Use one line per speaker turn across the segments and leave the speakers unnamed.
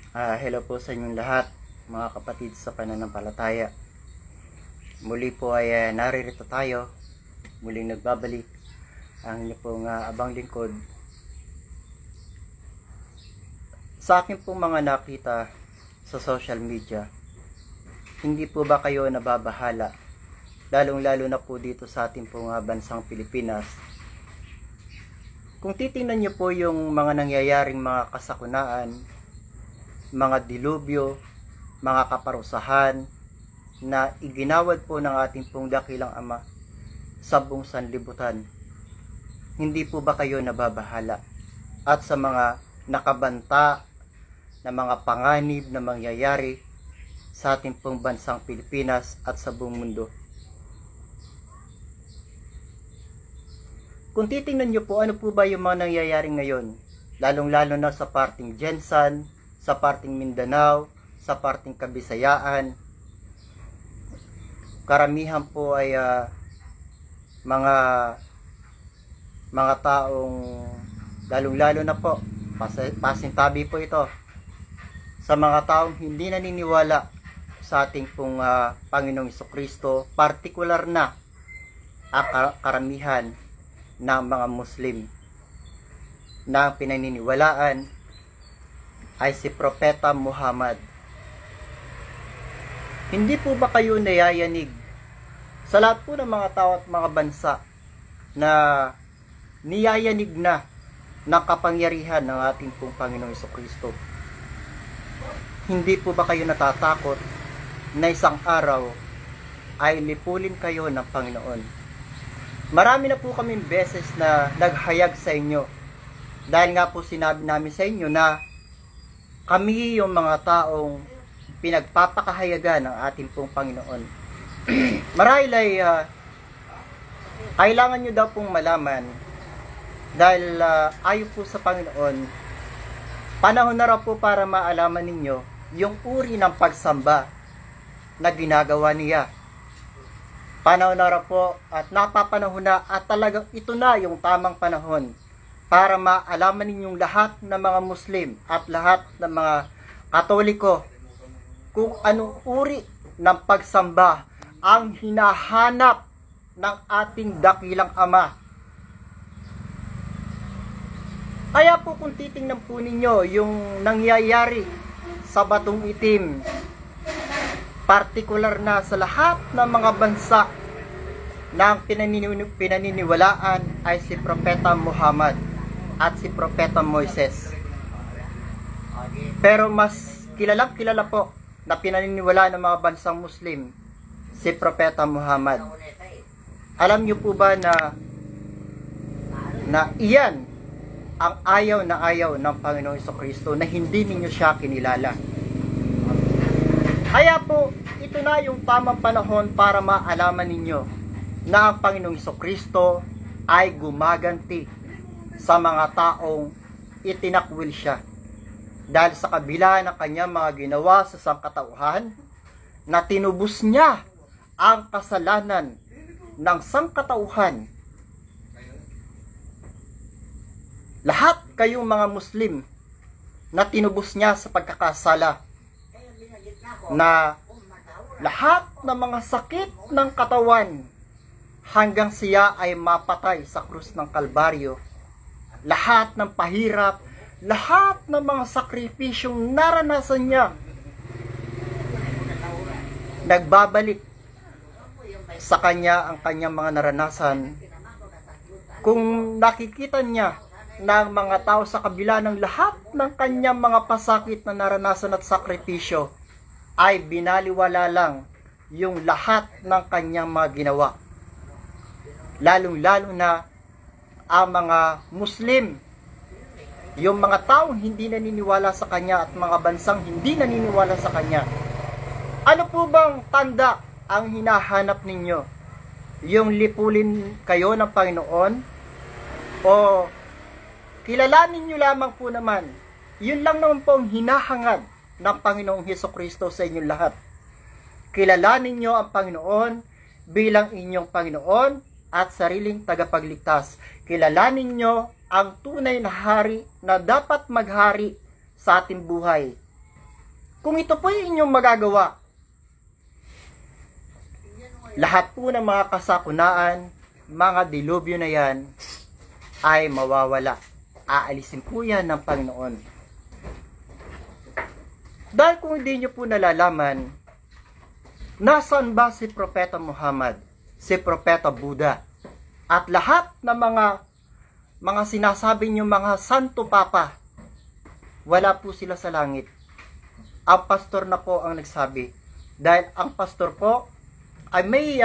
Hello po sa inyong lahat, mga kapatid sa pananampalataya. Muli po ay naririto tayo, muling nagbabalik ang inyo pong abang lingkod. Sa akin pong mga nakita sa social media, hindi po ba kayo nababahala, lalong-lalo na po dito sa ating pong bansang Pilipinas? Kung titingnan niyo po yung mga nangyayaring mga kasakunaan, mga dilubyo, mga kaparusahan na iginawad po ng ating pong dakilang Ama sa buong sanlibutan, hindi po ba kayo nababahala? At sa mga nakabanta na mga panganib na mangyayari sa ating pong bansang Pilipinas at sa buong mundo. Kung titingnan nyo po, ano po ba yung mga nangyayari ngayon? Lalong-lalo na sa parting Jensan, sa parting Mindanao, sa parting Kabisayaan. Karamihan po ay mga taong lalong-lalo na po, pasintabi po ito sa mga taong hindi naniniwala sa ating pong Panginoong Jesucristo, partikular na karamihan ng mga Muslim na pinaniniwalaan ay si Propeta Muhammad. Hindi po ba kayo nayayanig sa lahat po ng mga tao at mga bansa na niyayanig na ng kapangyarihan ng ating pong Panginoong Jesucristo? Hindi po ba kayo natatakot na isang araw ay lipulin kayo ng Panginoon? Marami na po kaming beses na naghayag sa inyo, dahil nga po sinabi namin sa inyo na kami yung mga taong pinagpapakahayagan ng ating pong Panginoon. Marahil ay kailangan nyo daw pong malaman, dahil ayon po sa Panginoon, panahon na raw po para maalaman ninyo yung uri ng pagsamba na ginagawa niya. Panahon na raw po at napapanahon na, at talagang ito na yung tamang panahon para maalaman ninyong lahat ng mga Muslim at lahat ng mga Katoliko kung anong uri ng pagsamba ang hinahanap ng ating dakilang Ama. Kaya po kung titingnan po ninyo yung nangyayari sa Batong Itim, partikular na sa lahat ng mga bansa na ang pinaniniwalaan ay si Propeta Muhammad at si Propeta Moises. Pero mas kilala po na pinaniniwalaan ng mga bansang Muslim si Propeta Muhammad. Alam niyo po ba na iyan ang ayaw na ayaw ng Panginoong Jesucristo, na hindi ninyo siya kinilala? Kaya po, ito na yung tamang panahon para maalaman ninyo na ang Panginoong Jesucristo ay gumaganti sa mga taong itinakwil siya, dahil sa kabila ng kanyang mga ginawa sa sangkatauhan, na tinubos niya ang kasalanan ng sangkatauhan. Lahat kayong mga Muslim na tinubos niya sa pagkakasala, na lahat ng mga sakit ng katawan hanggang siya ay mapatay sa krus ng Kalbaryo, lahat ng pahirap, lahat ng mga sakripisyong naranasan niya, nagbabalik sa kanya ang kanyang mga naranasan. Kung nakikita niya ng mga tao sa kabila ng lahat ng kanyang mga pasakit na naranasan at sakripisyo, ay binaliwala lang yung lahat ng kanyang mga ginawa. Lalong-lalo na ang mga Muslim, yung mga taong hindi naniniwala sa kanya at mga bansang hindi naniniwala sa kanya. Ano po bang tanda ang hinahanap ninyo? Yung lipulin kayo ng Panginoon? O kilalanin nyo lamang po naman, yun lang naman po ang hinahangad ng Panginoong Jesucristo sa inyong lahat. Kilalanin nyo ang Panginoon bilang inyong Panginoon at sariling tagapagligtas. Kilalanin nyo ang tunay na hari na dapat maghari sa ating buhay. Kung ito po yung inyong magagawa, lahat po ng mga kasakunaan, mga dilubyo na yan, ay mawawala. Aalisin po yan ng Panginoon. Dahil kung hindi nyo po nalalaman, nasaan ba si Propeta Muhammad, si Propeta Buddha, at lahat ng mga sinasabi nyo mga Santo Papa, wala po sila sa langit. Ang pastor na po ang nagsabi. Dahil ang pastor po ay may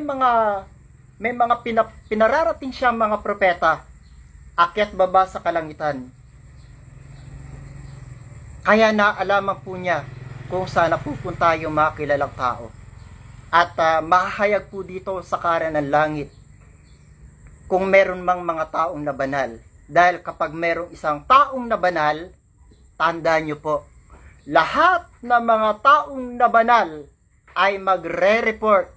mga pinararating siya mga propeta, akyat baba sa kalangitan. Kaya naalaman po niya kung saan pupunta yung mga kilalang tao. At mahahayag po dito sa karan ng langit kung meron mang mga taong na banal. Dahil kapag merong isang taong na banal, tandaan nyo po, lahat ng mga taong na banal ay magre-report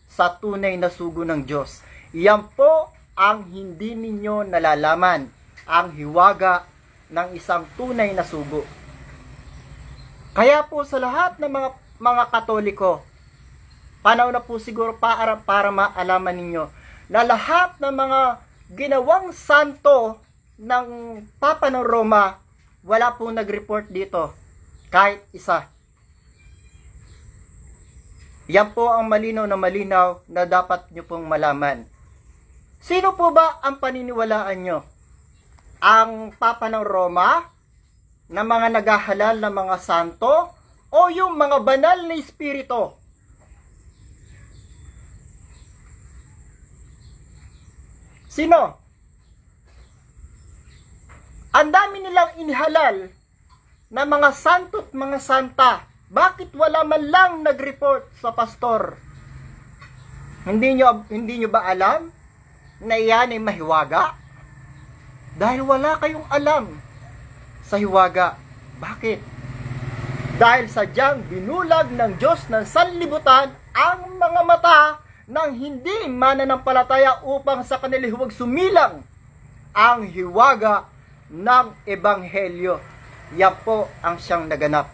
sa tunay na sugo ng Diyos. Yan po ang hindi ninyo nalalaman, ang hiwaga ng isang tunay na sugo. Kaya po sa lahat ng mga Katoliko, panahon na po siguro para maalaman ninyo na lahat ng mga ginawang santo ng Papa ng Roma, wala pong nag-report dito. Kahit isa. Yan po ang malinaw na dapat nyo pong malaman. Sino po ba ang paniniwalaan nyo? Ang Papa ng Roma, na mga naghahalal na mga santo, o yung mga banal na espiritu? Sino? Ang dami nilang inihalal na mga santo at mga santa. Bakit wala man lang nag-report sa pastor? Hindi nyo ba alam na iyan ay mahiwaga? Dahil wala kayong alam sa hiwaga. Bakit? Dahil sadyang binulag ng Diyos ng sanlibutan ang mga mata ng hindi mananampalataya upang sa kanila huwag sumilang ang hiwaga ng Ebanghelyo. Yan po ang siyang naganap.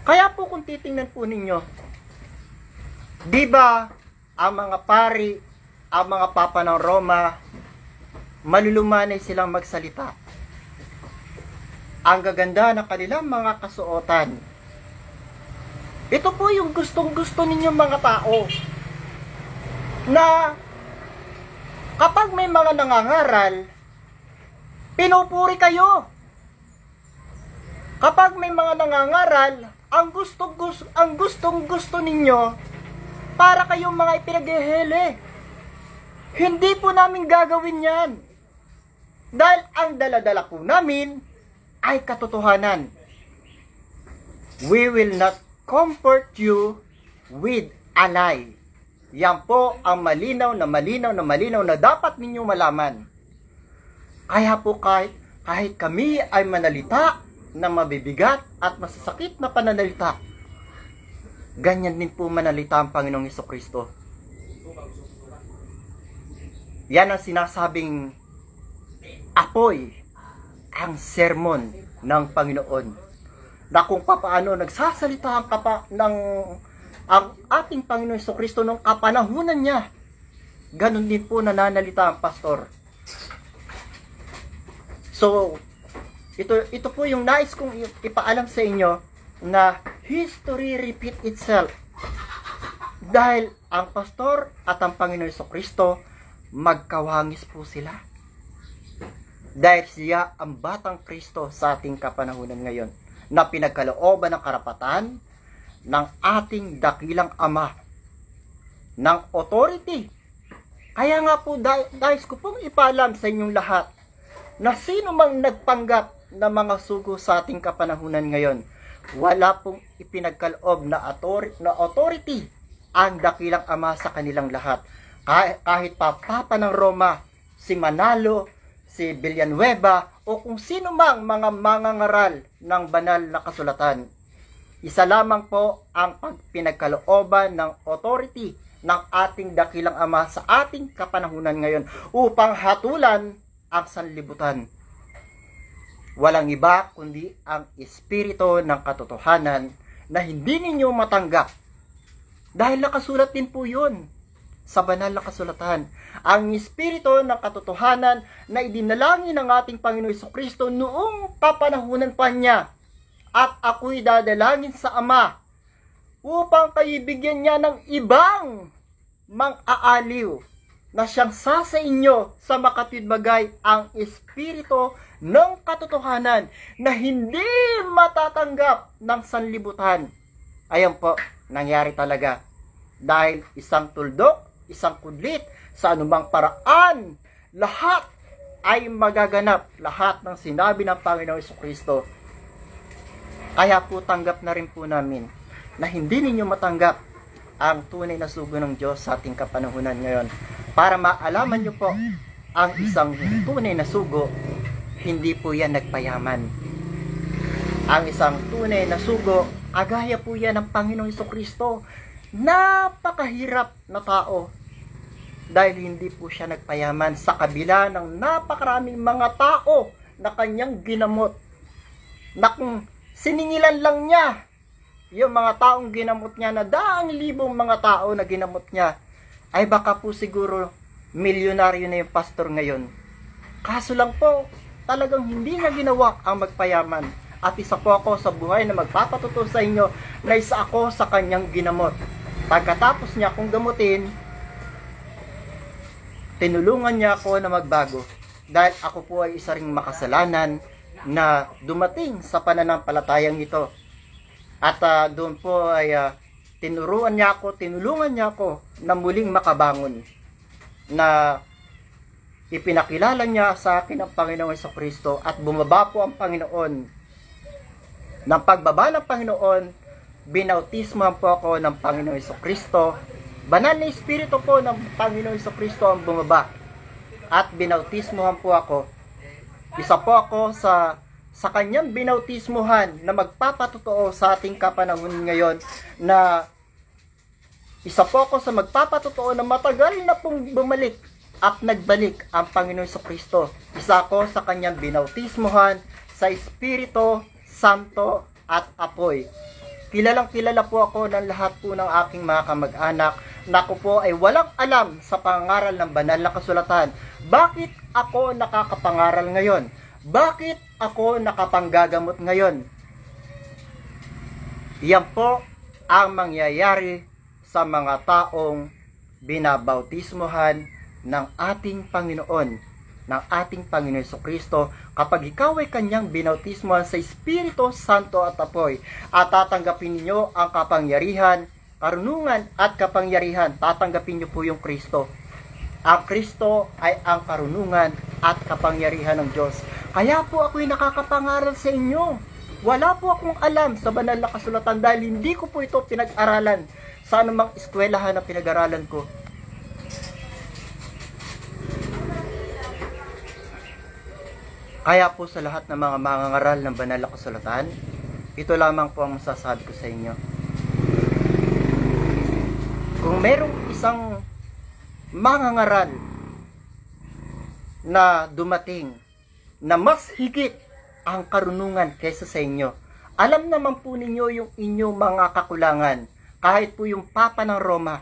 Kaya po kung titingnan po ninyo, di ba ang mga pari, ang mga papa ng Roma, malulumanay silang magsalita. Ang gaganda ng kanilang mga kasuotan. Ito po yung gustong-gusto ninyong mga tao na kapag may mga nangangaral, pinupuri kayo. Kapag may mga nangangaral, ang gustong-gusto ninyo para kayong mga ipinaghihili. Hindi po namin gagawin yan. Dahil ang daladala po namin ay katotohanan. We will not comfort you with a lie. Yan po ang malinaw na dapat ninyong malaman. Kaya po kahit kami ay manalita na mabibigat at masasakit na pananalita, ganyan din po manalita ang Panginoong Hesukristo. Yan ang sinasabing apoy, ang sermon ng Panginoon, na kung paano nagsasalita ang ating Panginoon Hesukristo nung kapanahunan niya, ganun din po nananalita ang pastor. So, ito po yung nais kong ipaalam sa inyo, na history repeat itself. Dahil ang pastor at ang Panginoon Hesukristo, magkawangis po sila. Dahil siya ang batang Kristo sa ating kapanahunan ngayon, na pinagkalooban ng karapatan ng ating dakilang Ama, ng authority. Kaya nga po, nais ko pong ipaalam sa inyong lahat, na sino mang nagpanggap na mga sugo sa ating kapanahunan ngayon, wala pong ipinagkaloob na authority ang dakilang Ama sa kanilang lahat. Kahit pa Papa ng Roma, si Manalo, si Villanueva, o kung sino mang mga mangangaral ng banal na kasulatan. Isa lamang po ang pinagkalooban ng authority ng ating dakilang Ama sa ating kapanahunan ngayon upang hatulan ang sanlibutan. Walang iba kundi ang Espiritu ng katotohanan na hindi ninyo matanggap. Dahil nakasulat din po yun sa banal na kasulatan. Ang Espiritu ng katotohanan na idinalangin ng ating Panginoon Jesucristo noong papanahunan pa niya. At ako'y dadalangin sa Ama upang kayo bigyan niya ng ibang mang-aaliw na siyang sa inyo sa makatwid bagay ang Espiritu ng katotohanan na hindi matatanggap ng sanlibutan. Ayan po, nangyari talaga. Dahil isang tuldok, isang kudlit, sa anumang paraan, lahat ay magaganap. Lahat ng sinabi ng Panginoong Jesucristo. Kaya po tanggap na rin po namin na hindi ninyo matanggap ang tunay na sugo ng Diyos sa ating kapanahunan ngayon. Para maalaman nyo po, ang isang tunay na sugo, hindi po yan nagpayaman. Ang isang tunay na sugo, agaya po yan ng Panginoong Jesucristo. Napakahirap na tao. Dahil hindi po siya nagpayaman sa kabila ng napakaraming mga tao na kanyang ginamot. Na kung siningilan lang niya yung mga taong ginamot niya, na daang libong mga tao na ginamot niya, ay baka po siguro milyonaryo na yung pastor ngayon. Kaso lang po, talagang hindi niya ginawa ang magpayaman. At isa po ako sa buhay na magpapatuto sa inyo na isa ako sa kanyang ginamot. Pagkatapos niya akong gamutin, tinulungan niya ako na magbago. Dahil ako po ay isa ring makasalanan na dumating sa pananampalatayang ito. At doon po ay tinulungan niya ako na muling makabangon. Na ipinakilala niya sa akin ang Panginoong Jesucristo at bumaba po ang Panginoon. Nang pagbaba ng Panginoon, binautismohan po ako ng Panginoong Jesucristo. Banal na Espiritu po ng Panginoong Jesucristo ang bumaba. At binautismohan po ako. Isa po ako sa kanyang binautismuhan na magpapatotoo sa ating kapanahon ngayon, na isa po ako sa magpapatotoo na matagal na pong bumalik at nagbalik ang Panginoon Jesucristo. Isa ako sa kanyang binautismuhan sa Espiritu Santo at apoy. Kilalang kilala po ako ng lahat po ng aking mga kamag-anak na ako po ay walang alam sa pangaral ng banal na kasulatan. Bakit ako nakakapangaral ngayon? Bakit ako nakapanggagamot ngayon? Yan po ang mangyayari sa mga taong binabautismohan ng ating Panginoon, ng ating Panginoon Jesucristo, kapag ikaw ay kanyang binautismohan sa Espiritu Santo at apoy, at tatanggapin ninyo ang kapangyarihan, karunungan at kapangyarihan. Tatanggapin niyo po yung Kristo. Ang Kristo ay ang karunungan at kapangyarihan ng Diyos. Kaya po ako'y nakakapangaral sa inyo. Wala po akong alam sa banal na kasulatan dahil hindi ko po ito pinag-aralan sa anumang eskwelahan na pinag-aralan ko. Kaya po sa lahat ng mga mangangaral ng banal na kasulatan, ito lamang po ang masasabi ko sa inyo. Kung merong isang mangangaral na dumating na mas higit ang karunungan kaysa sa inyo, alam naman po ninyo yung inyong mga kakulangan. Kahit po yung Papa ng Roma,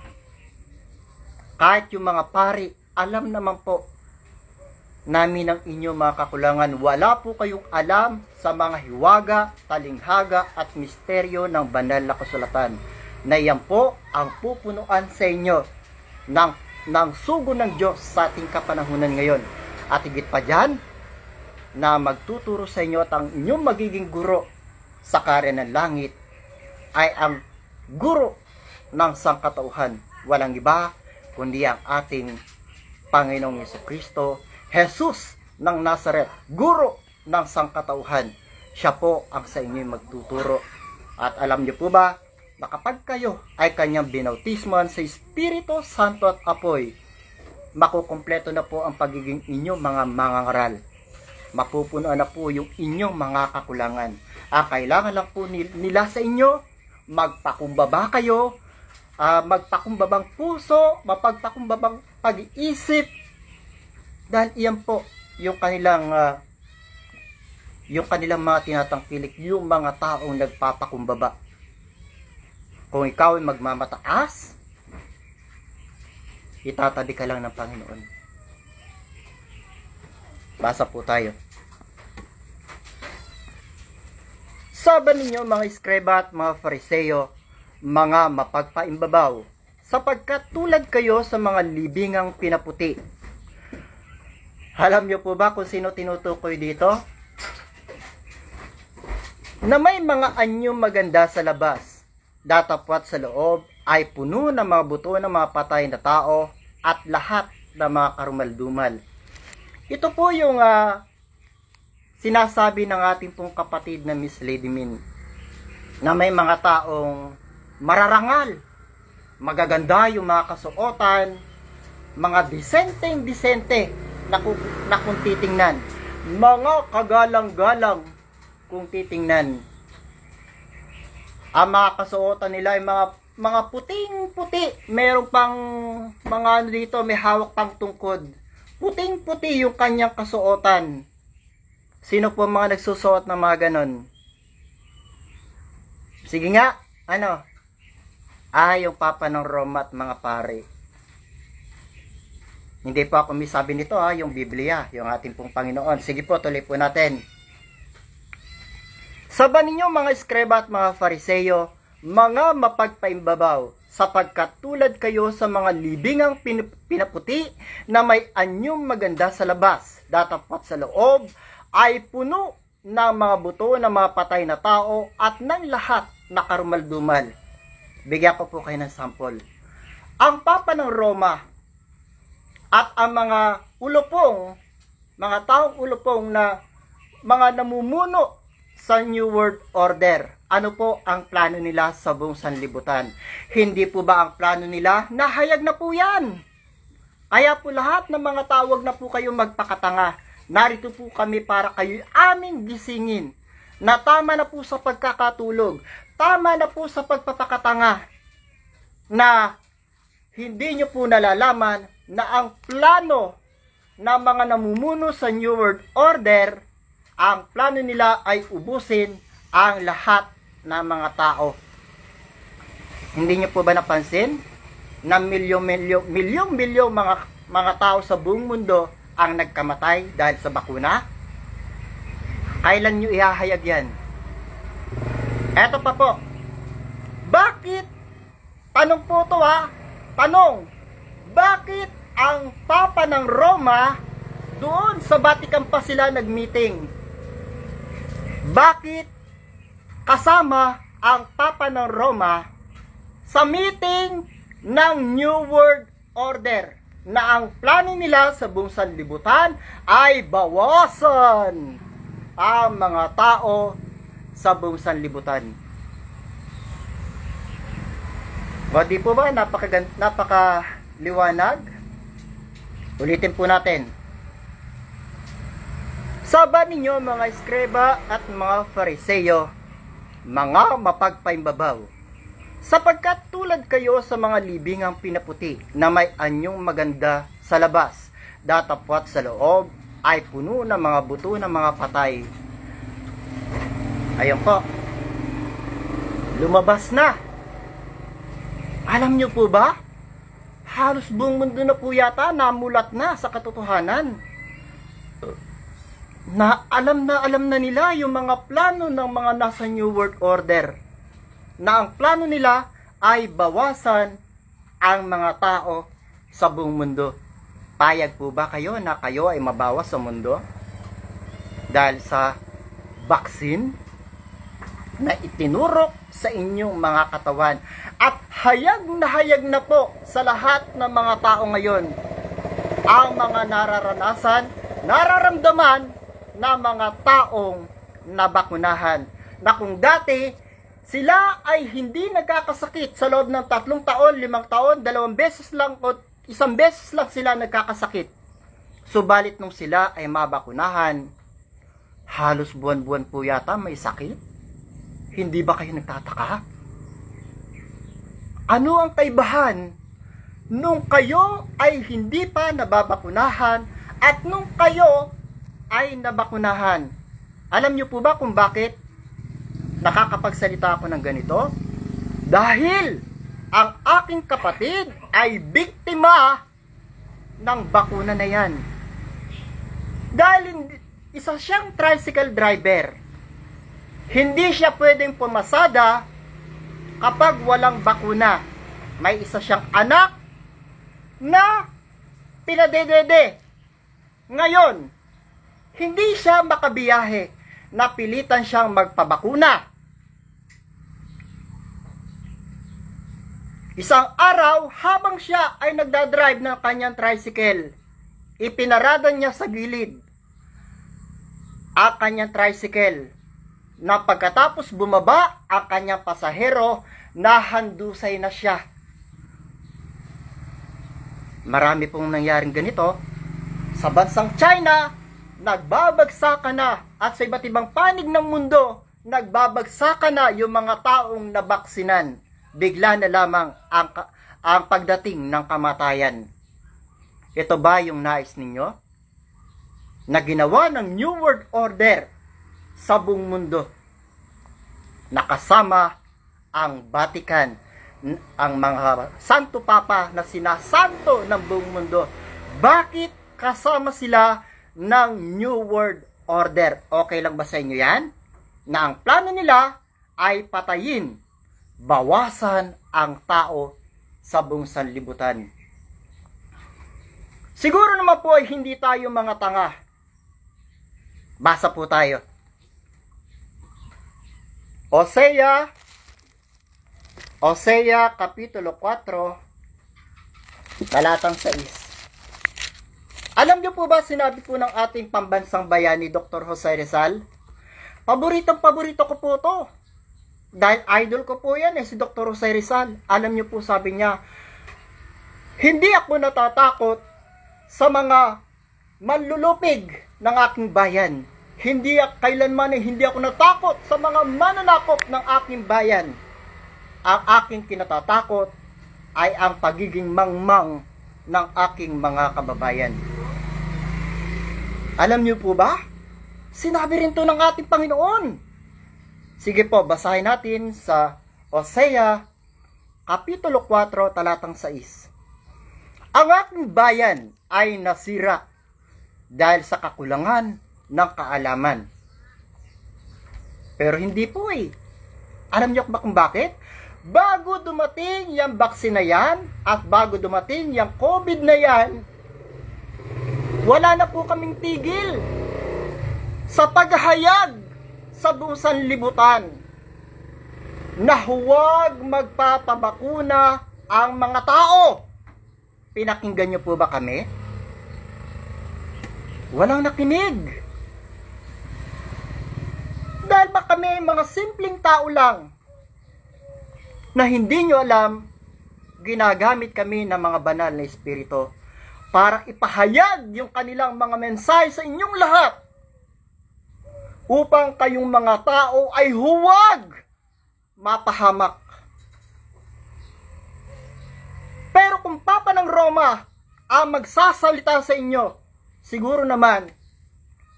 kahit yung mga pari, alam naman po namin ang inyong mga kakulangan. Wala po kayong alam sa mga hiwaga, talinghaga at misteryo ng banal na kasulatan, na yan po ang pupunuan sa inyo ng sugo ng Diyos sa ating kapanahunan ngayon. At higit pa dyan, na magtuturo sa inyo at ang inyong magiging guro sa karya ng langit ay ang guro ng sangkatauhan. Walang iba kundi ang ating Panginoong Jesucristo, Jesus ng Nazaret, guro ng sangkatauhan. Siya po ang sa inyo magtuturo. At alam niyo po ba na kapag kayo ay kanyang binautismohan sa Espiritu Santo at apoy, makukumpleto na po ang pagiging inyong mga mangangaral. Mapupunuan na po yung inyong mga kakulangan. Kailangan lang po nila sa inyo, magpakumbaba kayo, magpakumbabang puso, mapagpakumbabang pag-iisip, dahil iyan po yung kanilang yung kanilang mga tinatangkilik, yung mga taong nagpapakumbaba. Kung ikaw ay magmamataas, itatabi ka lang ng Panginoon. Basa po tayo. Sabi ninyo mga eskreba at mga fariseo, mga mapagpaimbabaw, sapagkat tulad kayo sa mga libingang pinaputi. Alam niyo po ba kung sino tinutukoy dito? Na may mga anyong maganda sa labas, datapwat sa loob ay puno ng mga buto ng mga patay na tao at lahat ng mga karumaldumal. Ito po yung sinasabi ng ating pong kapatid na Miss Lady Min, na may mga taong mararangal, magaganda yung mga kasuotan, mga disente na kung titingnan, mga kagalang-galang kung titingnan. Ang mga kasuotan nila ay mga puting-puti, meron pang mga ano dito, may hawak pang tungkod. Puting-puti yung kanyang kasuotan. Sino po mga nagsusuot ng mga ganon? Sige nga, ano? Yung Papa ng Roma at mga pare. Hindi po ako may sabi nito yung Biblia, yung ating pong Panginoon. Sige po, tuloy po natin. Saban ninyo mga eskreba at mga fariseo, mga mapagpaimbabaw, sapagkat tulad kayo sa mga libingang pinaputi na may anyong maganda sa labas, datapwat sa loob ay puno ng mga buto ng mga patay na tao at ng lahat na karumaldumal. Bigyan ko po kayo ng sample. Ang Papa ng Roma at ang mga ulupong, mga taong ulupong na mga namumuno sa New World Order, ano po ang plano nila sa buong sanlibutan? Hindi po ba ang plano nila? Nahayag na po yan. Kaya po lahat ng mga tawag na po kayo magpakatanga. Narito po kami para kayo aming gisingin. Na tama na po sa pagkakatulog. Tama na po sa pagpapakatanga. Na hindi nyo po nalalaman na ang plano ng mga namumuno sa New World Order, ang plano nila ay ubusin ang lahat ng mga tao. Hindi nyo po ba napansin na milyong mga tao sa buong mundo ang nagkamatay dahil sa bakuna? Kailan nyo ihahayag yan? Eto pa po. Bakit? Tanong po to Tanong. Bakit ang Papa ng Roma doon sa Vatican pa sila nag-meeting? Bakit kasama ang Papa ng Roma sa meeting ng New World Order na ang plano nila sa buong sanlibutan ay bawasan ang mga tao sa buong sanlibutan? O di po ba napakaliwanag? Ulitin po natin. Saban ninyo mga eskreba at mga fariseo, mga mapagpaimbabaw, sapagkat tulad kayo sa mga libingang pinaputi na may anyong maganda sa labas, datapwat sa loob ay puno ng mga buto ng mga patay. Ayun po, lumabas na. Alam nyo po ba? Halos buong mundo na po yata namulat na sa katotohanan. Na alam na nila yung mga plano ng mga nasa New World Order. Na ang plano nila ay bawasan ang mga tao sa buong mundo. Payag po ba kayo na kayo ay mabawas sa mundo? Dahil sa vaccine na itinurok sa inyong mga katawan. At hayag na po sa lahat ng mga tao ngayon ang mga nararamdaman na mga taong nabakunahan. Na kung dati sila ay hindi nagkakasakit sa loob ng 3 taon, 5 taon, 2 beses lang o 1 beses lang sila nagkakasakit. Subalit nung sila ay mabakunahan, halos buwan-buwan po yata may sakit. Hindi ba kayo nagtataka? Ano ang kaibahan nung kayo ay hindi pa nababakunahan at nung kayo ay nabakunahan? Alam niyo po ba kung bakit nakakapagsalita ako ng ganito? Dahil ang aking kapatid ay biktima ng bakuna na yan. Dahil isa siyang tricycle driver, hindi siya pwedeng pumasada kapag walang bakuna. May isa siyang anak na pinadedede. Ngayon, hindi siya makabiyahe. Napilitan siyang magpabakuna. Isang araw, habang siya ay nagdadrive ng kanyang tricycle, ipinarada niya sa gilid ang kanyang tricycle. Na pagkatapos bumaba ang kanyang pasahero, nahandusay na siya. Marami pong nangyaring ganito. Sa bansang China, nagbabagsakan na, at sa iba't ibang panig ng mundo, nagbabagsakan na yung mga taong nabaksinan. Bigla na lamang ang pagdating ng kamatayan. Ito ba yung nais ninyo? Na ginawa ng New World Order sa buong mundo. Nakasama ang Vatican, ang mga Santo Papa na sinasanto ng buong mundo. Bakit kasama sila ng New World Order? Okay lang ba sa inyo yan? Na ang plano nila ay patayin, bawasan ang tao sa buong sanlibutan. Siguro naman po ay hindi tayo mga tanga. Basa po tayo. Hosea Kapitulo 4, talatang 6. Alam niyo po ba, sinabi po ng ating pambansang bayani, Dr. Jose Rizal, paborito ko po to. Dahil idol ko po yan si Dr. Jose Rizal. Alam niyo po, sabi niya, hindi ako natatakot sa mga manlulupig ng aking bayan. Kailanman hindi ako natakot sa mga mananakop ng aking bayan. Ang aking kinatatakot ay ang pagiging mangmang ng aking mga kababayan. Alam niyo po ba? Sinabi rin to ng ating Panginoon. Sige po, basahin natin sa Hosea Kapitulo 4, talatang 6. Ang aking bayan ay nasira dahil sa kakulangan ng kaalaman. Pero hindi po Alam niyo ba kung bakit? Bago dumating yung baksin na yan, at bago dumating yung COVID na yan, wala na po kaming tigil sa paghahayag sa buong sanlibutan na huwag magpapabakuna ang mga tao. Pinakinggan niyo po ba kami? Walang nakinig. Dahil ba kami mga simpleng tao lang na hindi nyo alam, ginagamit kami ng mga banal na espiritu para ipahayag yung kanilang mga mensahe sa inyong lahat upang kayong mga tao ay huwag mapahamak. Pero kung Papa ng Roma ang magsasalita sa inyo, siguro naman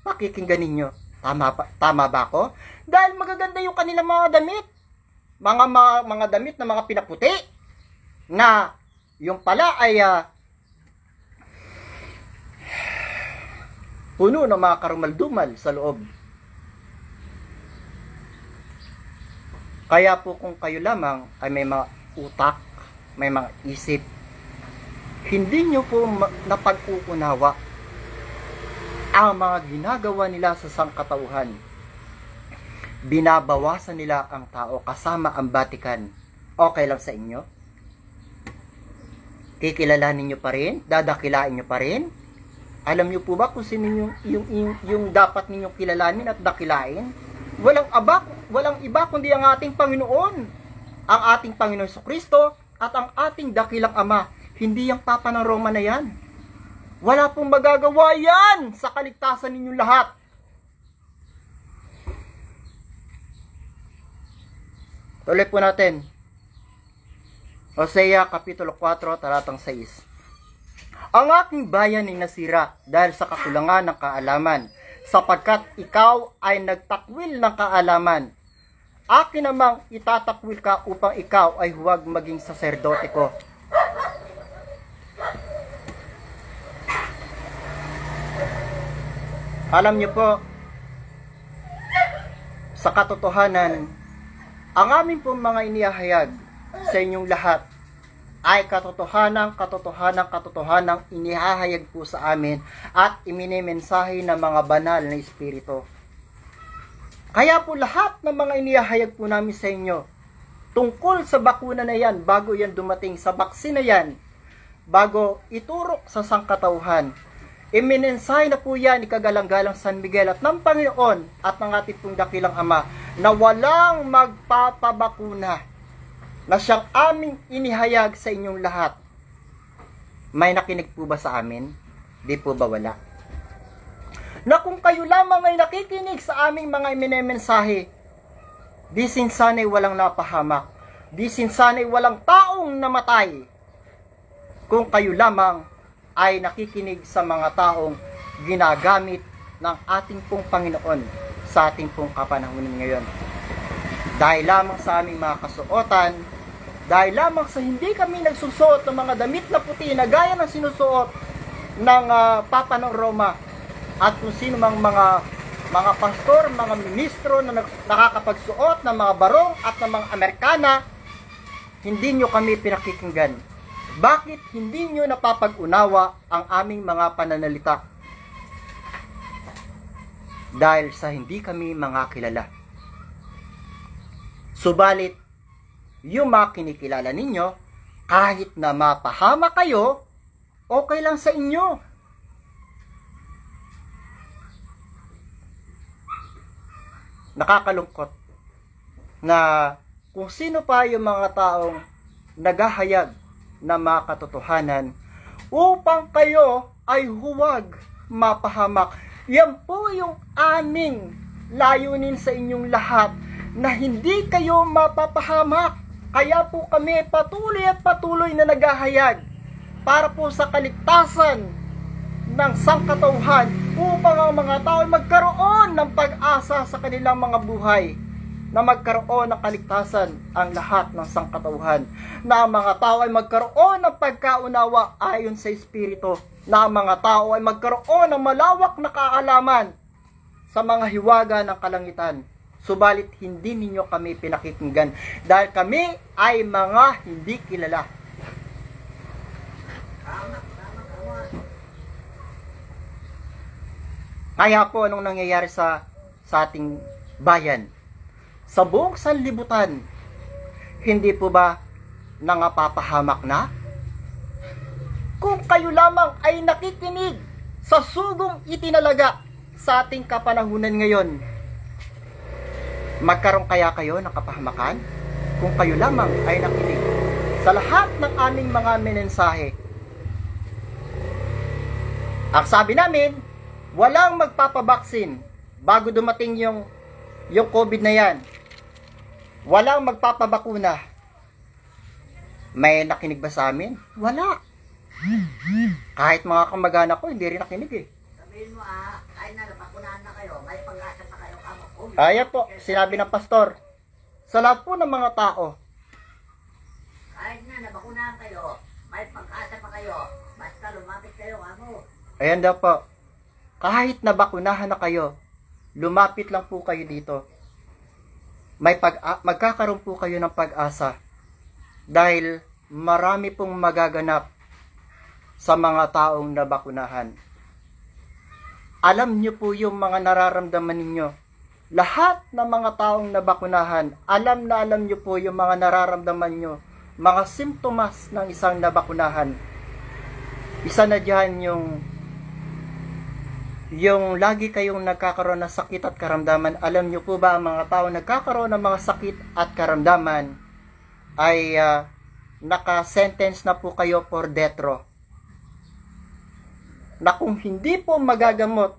pakikinggan ninyo. Tama ba ako? Dahil magaganda yung kanilang mga damit. Mga damit na mga pinaputi na yung pala ay puno ng mga karumal-dumal sa loob. Kaya po kung kayo lamang ay may mga utak, may mga isip, hindi nyo po napag-uunawa ang mga ginagawa nila sa sangkatauhan. Binabawasan nila ang tao kasama ang Vatican. Okay lang sa inyo? Kikilalanin nyo pa rin? Dadakilain nyo pa rin? Alam nyo po ba kung sino yung dapat ninyong kilalanin at dakilain? Walang iba kundi ang ating Panginoon. Ang ating Panginoon Jesucristo at ang ating dakilang Ama. Hindi yung Papa ng Roma na yan. Wala pong magagawa yan sa kaligtasan ninyong lahat. Tuloy po natin. Hosea Kapitulo 4, talatang 6. Ang aking bayan ay nasira dahil sa kakulangan ng kaalaman. sapagkat ikaw ay nagtakwil ng kaalaman. Akin namang itatakwil ka upang ikaw ay huwag maging saserdote ko. Alam niyo po, sa katotohanan, ang aming pong mga inihahayag sa inyong lahat ay katotohanang inihahayag po sa amin at iminimensahe ng mga banal na espiritu. Kaya po lahat ng mga inihahayag po namin sa inyo tungkol sa bakuna na yan, bago yan dumating sa baksin na yan, bago iturok sa sangkatauhan, iminensahe na po yan ni Kagalang-galang San Miguel at ng Panginoon at ng ating pong dakilang Ama na walang magpapabakuna, na siyang aming inihayag sa inyong lahat. May nakinig po ba sa amin? Di po ba wala? Na kung kayo lamang ay nakikinig sa aming mga iminemensahe, di sinsanay walang napahamak, di sinsanay walang taong namatay, kung kayo lamang ay nakikinig sa mga taong ginagamit ng ating pong Panginoon sa ating pong kapanahunan ngayon. Dahil lamang sa aming mga kasuotan, dahil lamang sa hindi kami nagsusuot ng mga damit na puti na gaya ng sinusuot ng Papa ng Roma at kung sino mang mga pastor, mga ministro na nakakapagsuot ng mga barong at ng mga Amerikana, hindi nyo kami pinakikinggan. Bakit hindi nyo napapag-unawa ang aming mga pananalita? Dahil sa hindi kami mga kilala. Subalit, yung mga kinikilala ninyo, kahit na mapahama kayo, okay lang sa inyo. Nakakalungkot na kung sino pa yung mga taong naghahayag na mga katotohanan upang kayo ay huwag mapahamak. Yan po yung aming layunin sa inyong lahat, na hindi kayo mapapahamak. Kaya po kami patuloy na naghahayag para po sa kaligtasan ng sangkatauhan, upang ang mga tao ay magkaroon ng pag-asa sa kanilang mga buhay, na magkaroon ng kaligtasan ang lahat ng sangkatauhan, na ang mga tao ay magkaroon ng pagkaunawa ayon sa Espiritu, na ang mga tao ay magkaroon ng malawak na kaalaman sa mga hiwaga ng kalangitan. Subalit hindi ninyo kami pinakikinggan dahil kami ay mga hindi kilala. Kaya po anong nangyayari sa ating bayan? Sa buong sanlibutan, hindi po ba nangapapahamak na? Kung kayo lamang ay nakikinig sa sugong itinalaga sa ating kapanahunan ngayon, magkaroon kaya kayo ng kapahamakan? Kung kayo lamang ay nakinig sa lahat ng aming mga mensahe. Ang sabi namin, walang magpapabaksin bago dumating yung COVID na yan. Walang magpapabakuna. May nakinig ba sa amin? Wala. Kahit mga kamag-anak ko, hindi rin nakinig eh.
Sabihin mo ay nabakunahan na kayo, may pag-asa pa kayo kamo.
Kaya po, sinabi ng pastor, sa lahat po ng mga tao,
kahit na nabakunahan kayo, may pag-asa pa kayo, basta lumapit kayo kamo.
Ayan daw po, kahit nabakunahan na kayo, lumapit lang po kayo dito. Magkakaroon po kayo ng pag-asa dahil marami pong magaganap sa mga taong nabakunahan. Alam niyo po yung mga nararamdaman ninyo. Lahat ng mga taong nabakunahan, alam niyo po yung mga nararamdaman nyo, mga simptomas ng isang nabakunahan. Isa na dyan yung lagi kayong nagkakaroon ng sakit at karamdaman. Alam niyo po ba ang mga taong nagkakaroon ng mga sakit at karamdaman ay naka-sentence na po kayo for death row. Na kung hindi po magagamot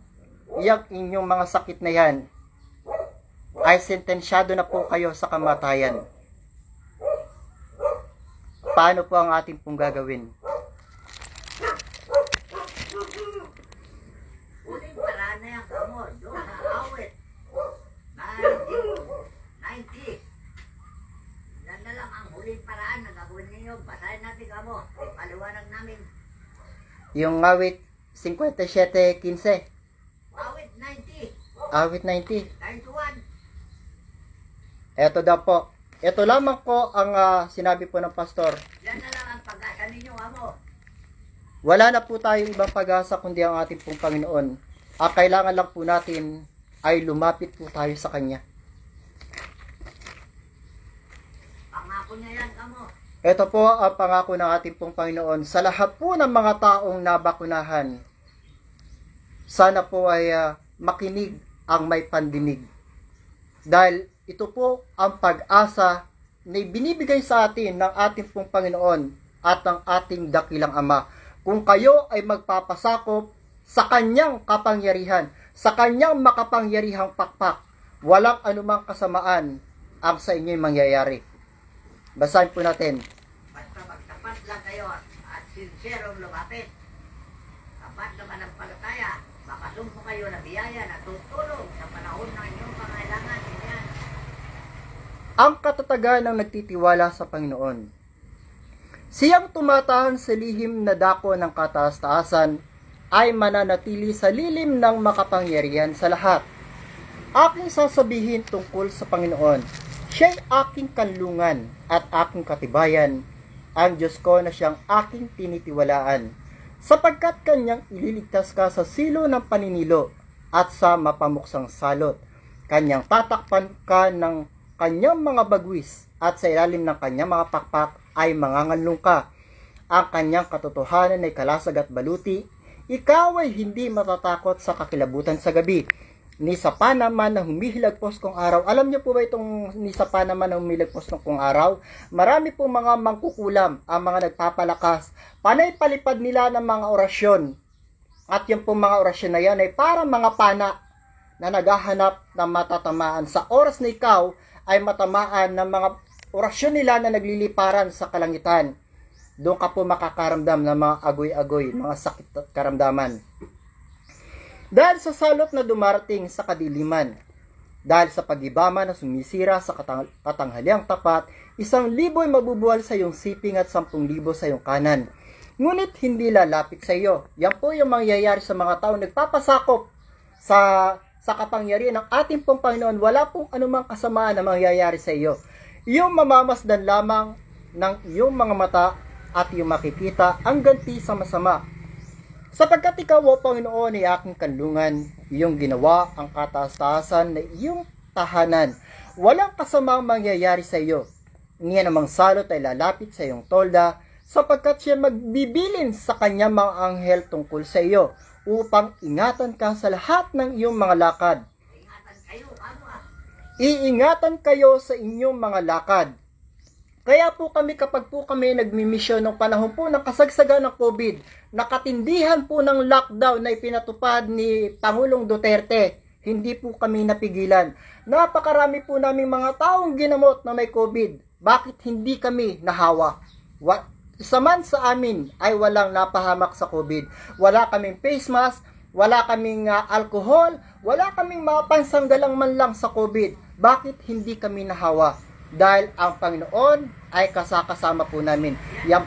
yung inyong mga sakit na yan, ay sentensyado na po kayo sa kamatayan. Paano po ang ating pong gagawin?
Uling para na yan kamo. mo. Paliwanag namin.
Yung awit 57:15.
Awit 90.
Awit 90.
91.
Eto daw po. Ito lamang po ang sinabi po ng pastor.
Yan na lang ang pag-asa ninyo, amo.
Wala na po tayong ibang pag-asa kundi ang ating pong Panginoon. Ang kailangan lang po natin ay lumapit po tayo sa Kanya.
Pangako niya yan, amo.
Ito po ang pangako ng ating pong Panginoon sa lahat po ng mga taong nabakunahan. Sana po ay makinig ang may pandinig. Dahil ito po ang pag-asa na binibigay sa atin ng ating pong Panginoon at ng ating dakilang Ama. Kung kayo ay magpapasakop sa Kanyang kapangyarihan, sa Kanyang makapangyarihang pakpak, walang anumang kasamaan ang sa inyo'y mangyayari. Basahin po natin.
Basta magtapat lang kayo at sincerong lumapit. Tapat naman ang palataya, makasumpo kayo na biyaya na tutulong sa panahon ng inyong pangailangan. Yan.
Ang katatagan ng nagtitiwala sa Panginoon. Siyang tumatahan sa lihim na dako ng kataas-taasan ay mananatili sa lilim ng makapangyarihan sa lahat. Aking sasabihin tungkol sa Panginoon, siya'y aking kanlungan at aking katibayan, ang Diyos ko na siyang aking tinitiwalaan, sapagkat Kanyang ililigtas ka sa silo ng paninilo at sa mapamuksang salot. Kanyang tatakpan ka ng Kanyang mga bagwis at sa ilalim ng Kanyang mga pakpak ay manganganlong ka. Ang Kanyang katotohanan ay kalasag at baluti. Ikaw ay hindi matatakot sa kakilabutan sa gabi, ni sa pa naman na humihilagpos kong araw. Alam niyo po ba itong ni sa pa naman na humihilagpos kong araw? Marami po mga mangkukulam ang mga nagpapalakas. Panay palipad nila ng mga orasyon. At yung po mga orasyon na yan ay parang mga pana na naghahanap ng matatamaan. Sa oras na ikaw ay matamaan ng mga orasyon nila na nagliliparan sa kalangitan. Doon ka po makakaramdam ng mga agoy-agoy, mga sakit at karamdaman. Dahil sa salot na dumarating sa kadiliman, dahil sa pag-ibama na sumisira sa katanghaliang tapat, 1,000 ay mabubuwal sa iyong siping at 10,000 sa iyong kanan. Ngunit hindi lalapit sa iyo. Yan po yung mangyayari sa mga tao nagpapasakop sa kapangyarihan ng ating pong Panginoon. Wala pong anumang kasamaan na mangyayari sa iyo. Iyong mamamasdan lamang ng iyong mga mata at iyong makikita ang ganti sa masama. Sapagkat ikaw, O Panginoon, ay aking kanlungan, iyong ginawa ang kataas-taasan na iyong tahanan. Walang kasamang mangyayari sa iyo. Niya namang salot ay lalapit sa iyong tolda, sapagkat siya magbibilin sa kanyang mga anghel tungkol sa iyo, upang ingatan ka sa lahat ng iyong mga lakad.
Ingatan kayo, amo.
Iingatan kayo sa inyong mga lakad. Kaya po kapag po kami nagmimisyon ng panahon po ng kasagsagan ng COVID, nakatindihan po ng lockdown na ipinatupad ni Pangulong Duterte, hindi po kami napigilan. Napakarami po namin mga taong ginamot na may COVID. Bakit hindi kami nahawa? Isa man sa amin ay walang napahamak sa COVID. Wala kaming face mask, wala kaming alcohol, wala kaming mga pansanggalang man lang sa COVID. Bakit hindi kami nahawa? Dahil ang Panginoon ay kasakasama po namin. Yan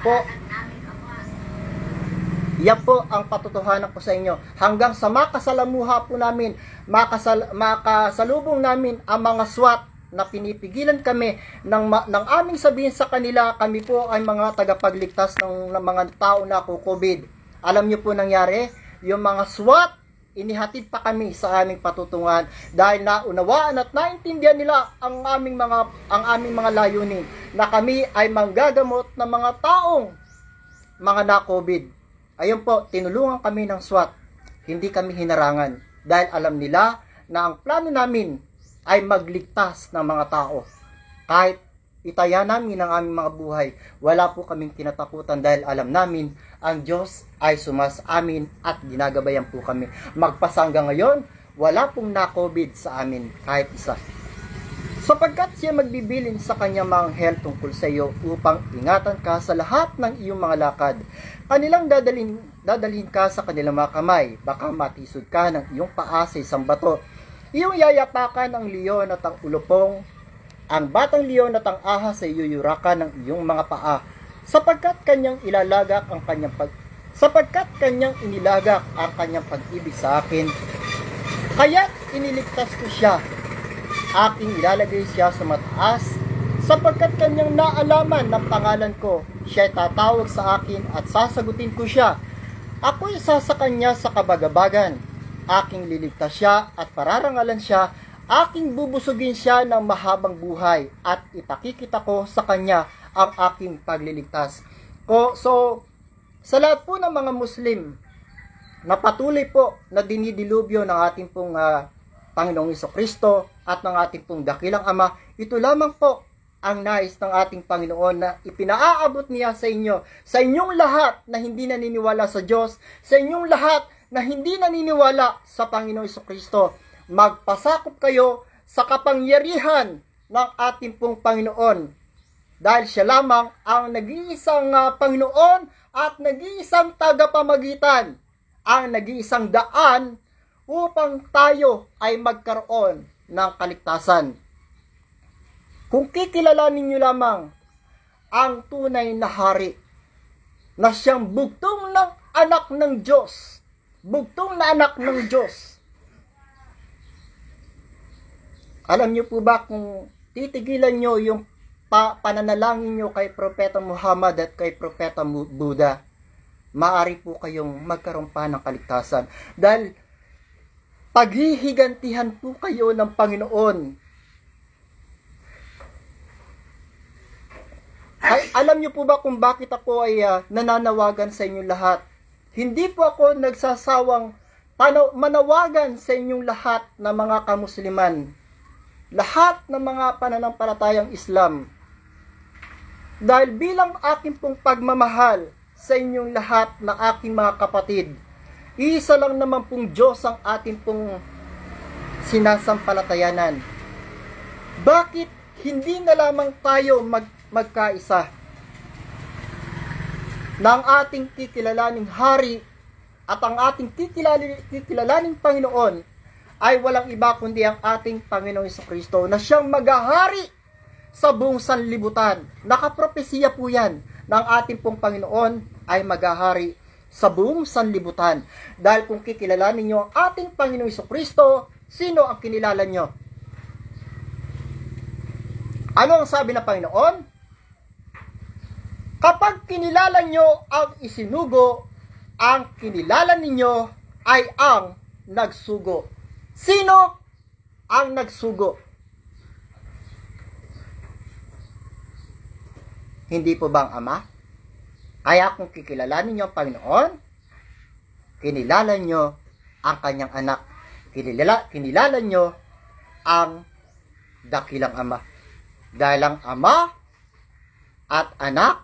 po ang patotohanan ko sa inyo. Hanggang sa makasalamuha po namin, makasalubong namin ang mga SWAT na pinipigilan kami ng aming sabihin sa kanila, kami po ay mga tagapagligtas ng mga tao na COVID. Alam niyo po nangyari, yung mga SWAT, inihatid pa kami sa aming patutungan dahil naunawaan at naintindihan nila ang aming mga layunin na kami ay manggagamot ng mga taong mga na-COVID. Ayun po, tinulungan kami ng SWAT. Hindi kami hinarangan dahil alam nila na ang plano namin ay magligtas ng mga tao. Kahit itaya namin ang aming mga buhay, wala po kaming kinatakutan dahil alam namin ang Diyos ay sumas amin at ginagabayan po kami. Magpasangga ngayon, wala pong na-COVID sa amin kahit isa. Sapagkat siya magbibilin sa kanyang mga anghel tungkol sa iyo upang ingatan ka sa lahat ng iyong mga lakad. Kanilang dadalhin ka sa kanilang mga kamay, baka matisod ka ng iyong paa sa isang bato. Iyong yayapakan ang leon at ang ulupong, ang batang leon at ang ahas ay yuyurakan ng iyong mga paa. sapagkat kanyang inilagak ang kanyang pag-ibig sa akin, kaya't iniligtas ko siya. Aking ilalagay siya sa mataas, sapagkat kanyang naalaman ng pangalan ko. Siya'y tatawag sa akin at sasagutin ko siya. Ako'y isa sa kanya sa kabagabagan. Aking liligtas siya at pararangalan siya. Aking bubusugin siya ng mahabang buhay at ipakikita ko sa kanya ang aking pagliligtas. So, sa lahat po ng mga Muslim na patuloy po na dinidilubyo ng ating pong Panginoong Jesucristo at ng ating pong dakilang Ama, ito lamang po ang nais ng ating Panginoon na ipinaaabot niya sa inyo, sa inyong lahat na hindi naniniwala sa Diyos, sa inyong lahat na hindi naniniwala sa Panginoong Jesucristo. Magpasakop kayo sa kapangyarihan ng ating pong Panginoon, dahil siya lamang ang nag-iisang Panginoon at nag-iisang tagapamagitan, ang nag-iisang daan upang tayo ay magkaroon ng kaligtasan. Kung kikilalanin niyo lamang ang tunay na hari na siyang bugtong ng anak ng Diyos, bugtong na anak ng Diyos. Alam niyo po ba kung titigilan niyo yung pananalangin niyo kay Propeta Muhammad at kay Propeta Buddha, maaari po kayong magkaroon pa ng kaligtasan. Dahil paghihigantihan po kayo ng Panginoon. Ay, alam niyo po ba kung bakit ako ay nananawagan sa inyong lahat? Hindi po ako nagsasawang manawagan sa inyong lahat na mga kamusliman, lahat ng mga pananampalatayang Islam. Dahil bilang aking pong pagmamahal sa inyong lahat na aking mga kapatid, isa lang naman pong Diyos ang ating pong sinasampalatayanan. Bakit hindi na lamang tayo magkaisa ng ating kikilalaning hari at ang ating kikilalaning Panginoon ay walang iba kundi ang ating Panginoong Jesucristo na siyang maghahari sa buong sanlibutan. Nakapropesiya po yan ng ating pong Panginoon ay maghahari sa buong sanlibutan. Dahil kung kikilalanin nyo ang ating Panginoong Jesucristo, sino ang kinilala nyo? Ano ang sabi ng Panginoon? Kapag kinilala nyo ang isinugo, ang kinilala ninyo ay ang nagsugo. Sino ang nagsugo? Hindi po ba ang Ama? Kaya kung kikilalanin nyo ang Panginoon, kinilala nyo ang kanyang anak. Kinilala nyo ang dakilang Ama. Dahil ang Ama at anak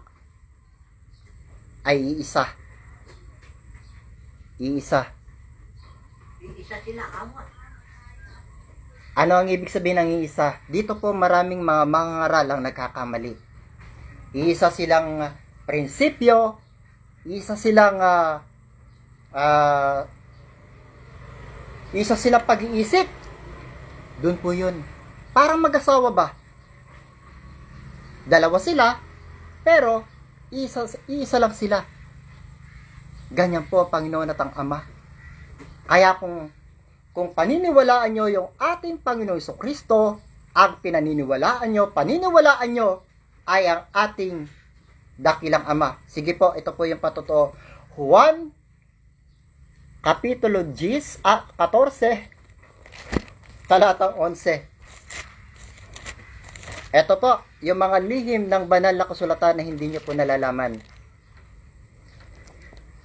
ay iisa. Iisa.
Iisa sila, Ama.
Ano ang ibig sabihin ng iisa? Dito po maraming mga mangangaral ang nagkakamali. Iisa silang prinsipyo, isa silang pag-iisip. Doon po yun. Parang mag-asawa ba? Dalawa sila, pero isa lang sila. Ganyan po ang Panginoon at ang Ama. Kaya kung paniniwalaan nyo yung ating Panginoong Jesucristo, ang paniniwalaan nyo ay ang ating dakilang Ama. Sige po, ito po yung patotoo. Juan, Kapitulo 14, talatang 11. Ito po, yung mga lihim ng banal na kasulatan na hindi nyo po nalalaman.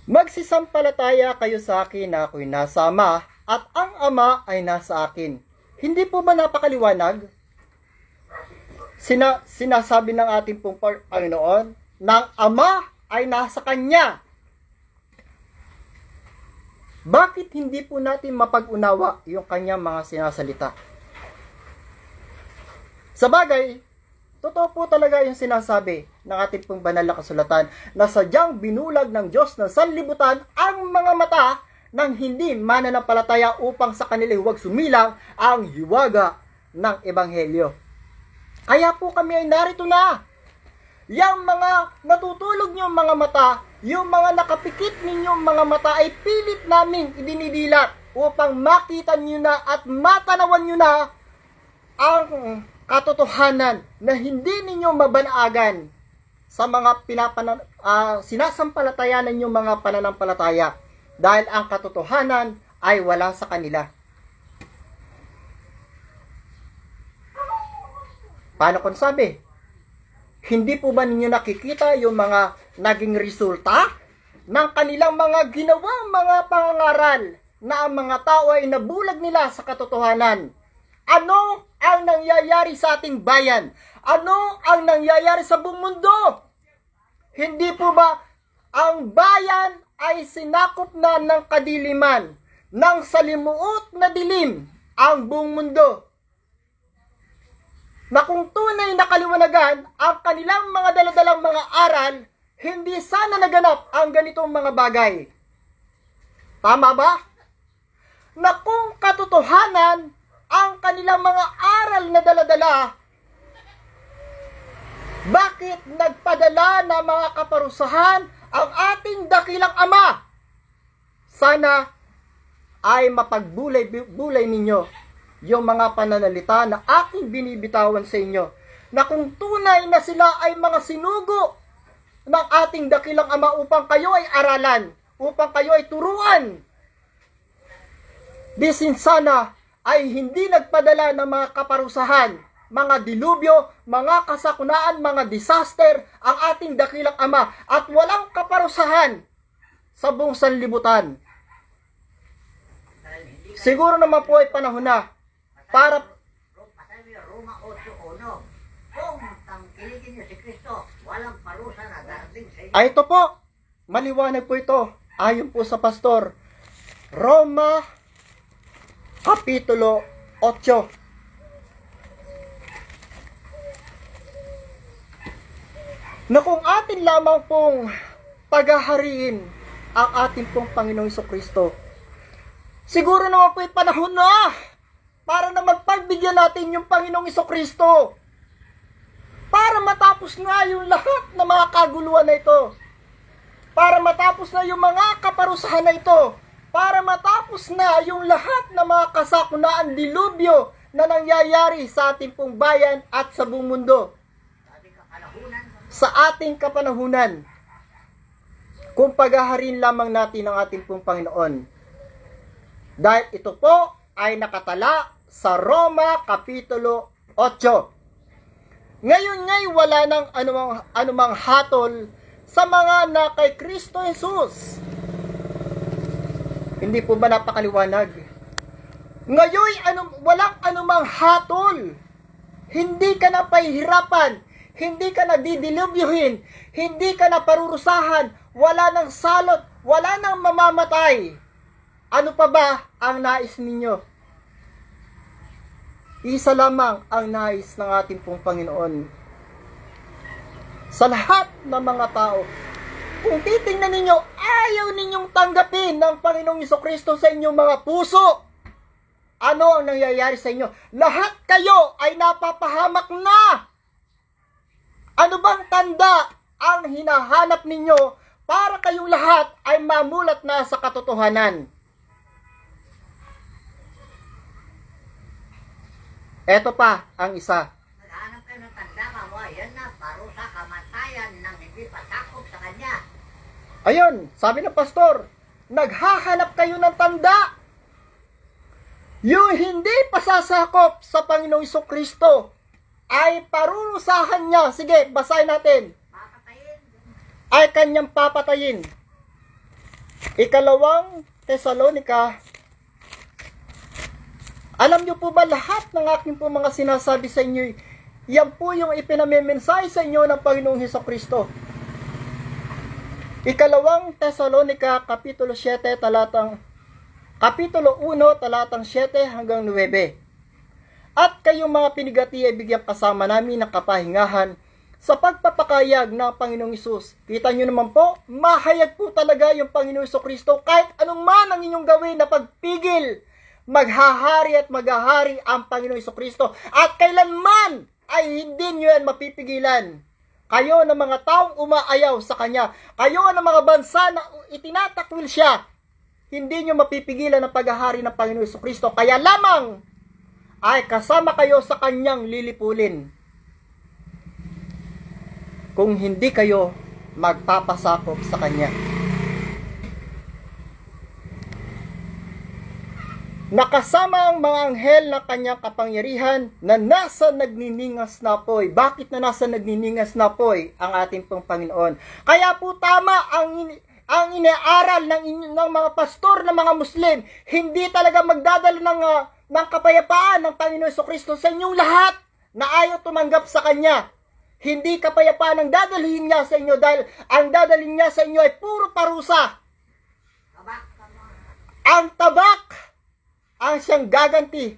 Magsisampalataya kayo sa akin na ako'y nasa Ama at ang Ama ay nasa akin. Hindi po ba napakaliwanag? Sinasabi ng ating pong Panginoon ng Ama ay nasa Kanya. Bakit hindi po natin mapag-unawa yung Kanyang mga sinasalita? Sa bagay, totoo po talaga yung sinasabi ng ating pong banal na kasulatan na sadyang binulag ng Diyos ng sanlibutan ang mga mata ng hindi mananampalataya upang sa kanila huwag sumilang ang hiwaga ng Ebanghelyo. Kaya po kami ay narito na. Yang mga natutulog niyong mga mata, yung mga nakapikit ninyong mga mata ay pilit naming idinidilat upang makita niyo na at matanawan niyo na ang katotohanan na hindi ninyo mabanaagan sa mga sinasampalatayanan yung mga pananampalataya dahil ang katotohanan ay wala sa kanila. Paano kung sabi? Hindi po ba ninyo nakikita yung mga naging resulta ng kanilang mga ginawang mga pangangaral na ang mga tao ay nabulag nila sa katotohanan? Ano ang nangyayari sa ating bayan? Ano ang nangyayari sa buong mundo? Hindi po ba ang bayan ay sinakop na ng kadiliman, ng salimuot na dilim ang buong mundo? Na kung tunay na kaliwanagan ang kanilang mga daladalang mga aral, hindi sana naganap ang ganitong mga bagay. Tama ba? Na kung katotohanan ang kanilang mga aral na daladala, bakit nagpadala ng mga kaparusahan ang ating dakilang Ama? Sana ay mapagbulay-bulay ninyo yung mga pananalita na aking binibitawan sa inyo, na kung tunay na sila ay mga sinugo ng ating dakilang Ama upang kayo ay aralan, upang kayo ay turuan. Disin sana ay hindi nagpadala ng mga kaparusahan, mga dilubyo, mga kasakunaan, mga disaster ang ating dakilang Ama, at walang kaparusahan sa buong sanlibutan. Siguro naman po ay panahon na para
Roma 8:1. Kung tangkilikin niyo si Kristo, walang parusa na darating sa inyo.
Ay ito po, maliwanag po ito. Ayon po sa pastor, Roma Kapitulo 8. Na kung atin lamang pong paghahariin ang ating pong Panginoong Jesucristo, siguro naman po ay panahon na para na magpagbigyan natin yung Panginoong Jesucristo. Para matapos na yung lahat ng mga kaguluhan na ito. Para matapos na yung mga kaparusahan na ito. Para matapos na yung lahat ng mga kasakunaan dilubyo na nangyayari sa ating pong bayan at sa buong mundo. Sa ating kapanahunan. Kung paghaharin lamang natin ang ating pong Panginoon. Dahil ito po ay nakatala sa Roma Kapitulo 8. Ngayon ngay wala nang anumang hatol sa mga na kay Kristo Jesus. Hindi po ba napakaliwanag? Ngayon walang anumang hatol. Hindi ka na pahihirapan, hindi ka na didilubyuhin, hindi ka na parurusahan, wala nang salot, wala nang mamamatay. Ano pa ba ang nais ninyo? Isa lamang ang nais ng ating pong Panginoon. Sa lahat ng mga tao, kung titingnan ninyo, ayaw ninyong tanggapin ng Panginoong Jesucristo sa inyong mga puso. Ano ang nangyayari sa inyo? Lahat kayo ay napapahamak na. Ano bang tanda ang hinahanap ninyo para kayong lahat ay mamulat na sa katotohanan? Eto pa ang isa.
Naghahanap kayo ng tanda, yan na, parusa, kamatayan ng hindi pasakop sa kanya.
Ayun, sabi ng pastor, naghahanap kayo ng tanda. Yung hindi pasasakop sa Panginoong Jesucristo ay parurusahan niya. Sige, basahin natin.
Papatayin.
Ay kanyang papatayin. 2 Tesalonica. Alam niyo po ba lahat ng aking po mga sinasabi sa inyo, yan po yung ipinamiminsay sa inyo ng Panginoong Jesucristo. 2 Tesalonica Kapitulo 7 Kapitulo 1 talatang 7 hanggang 9. At kayong mga pinigati ay bigyang kasama namin ng kapahingahan sa pagpapakayag ng Panginoong Hesus. Kita nyo naman po, mahayag po talaga yung Panginoong Jesucristo kahit anong man ang inyong gawin na pagpigil. Maghahari at maghahari ang Panginoong Jesucristo at kailanman ay hindi nyo yan mapipigilan. Kayo ng mga taong umaayaw sa Kanya. Kayo ng mga bansa na itinatakwil siya. Hindi nyo mapipigilan ang paghahari ng Panginoon Jesucristo. Kaya lamang ay kasama kayo sa Kanyang lilipulin. Kung hindi kayo magpapasakop sa Kanya. Nakasama ang mga anghel ng Kanyang kapangyarihan na nasa nagniningas na apoy. Bakit na nasa nagniningas na apoy ang ating pong Panginoon? Kaya po tama ang iniaral ng mga pastor ng mga Muslim. Hindi talaga magdadala ng kapayapaan ng Panginoon Jesucristo sa inyong lahat na ayaw tumanggap sa Kanya. Hindi kapayapaan ang dadalhin niya sa inyo dahil ang dadalhin niya sa inyo ay puro parusa. Ang tabak ang siyang gaganti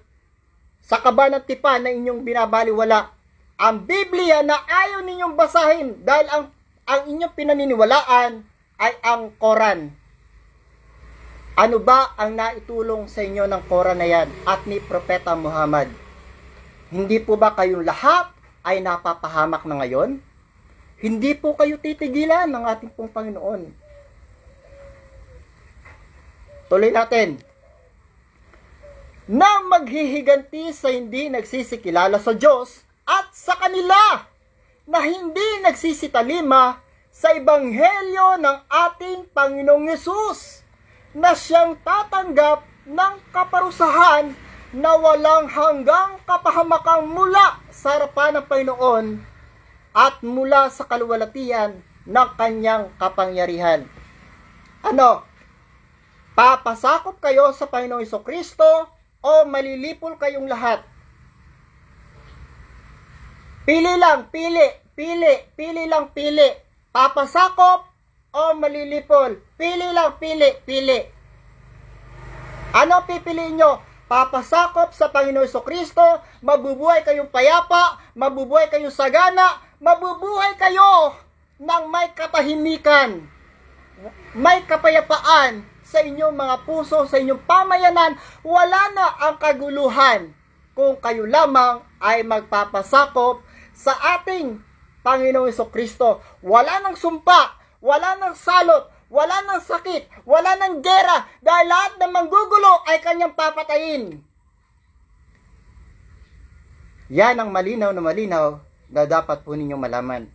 sa kaba ng tipan na inyong binabaliwala. Ang Biblia na ayaw ninyong basahin dahil ang inyong pinaniniwalaan ay ang Quran. Ano ba ang naitulong sa inyo ng Quran na yan at ni Propeta Muhammad? Hindi po ba kayong lahat ay napapahamak na ngayon? Hindi po kayo titigilan ng ating pong Panginoon. Tuloy natin. Na maghihiganti sa hindi nagsisikilala sa Diyos at sa kanila na hindi nagsisitalima sa Ebanghelyo ng ating Panginoong Yesus na siyang tatanggap ng kaparusahan na walang hanggang kapahamakang mula sa harapan ng Panginoon at mula sa kaluwalhatian ng Kanyang kapangyarihan. Ano? Papasakop kayo sa Panginoong Jesucristo o malilipol kayong lahat? Pili lang, pili lang, pili. Papasakop o malilipol? Pili lang, pili. Ano pipiliin nyo? Papasakop sa Panginoon Jesucristo, mabubuhay kayong payapa, mabubuhay kayong sagana, mabubuhay kayo ng may katahimikan, may kapayapaan sa inyong mga puso, sa inyong pamayanan. Wala na ang kaguluhan kung kayo lamang ay magpapasakop sa ating Panginoong Jesucristo. Wala nang sumpa, wala nang salot, wala nang sakit, wala nang gera, dahil lahat ng manggugulo ay Kanyang papatayin. Yan ang malinaw na dapat po ninyong malaman.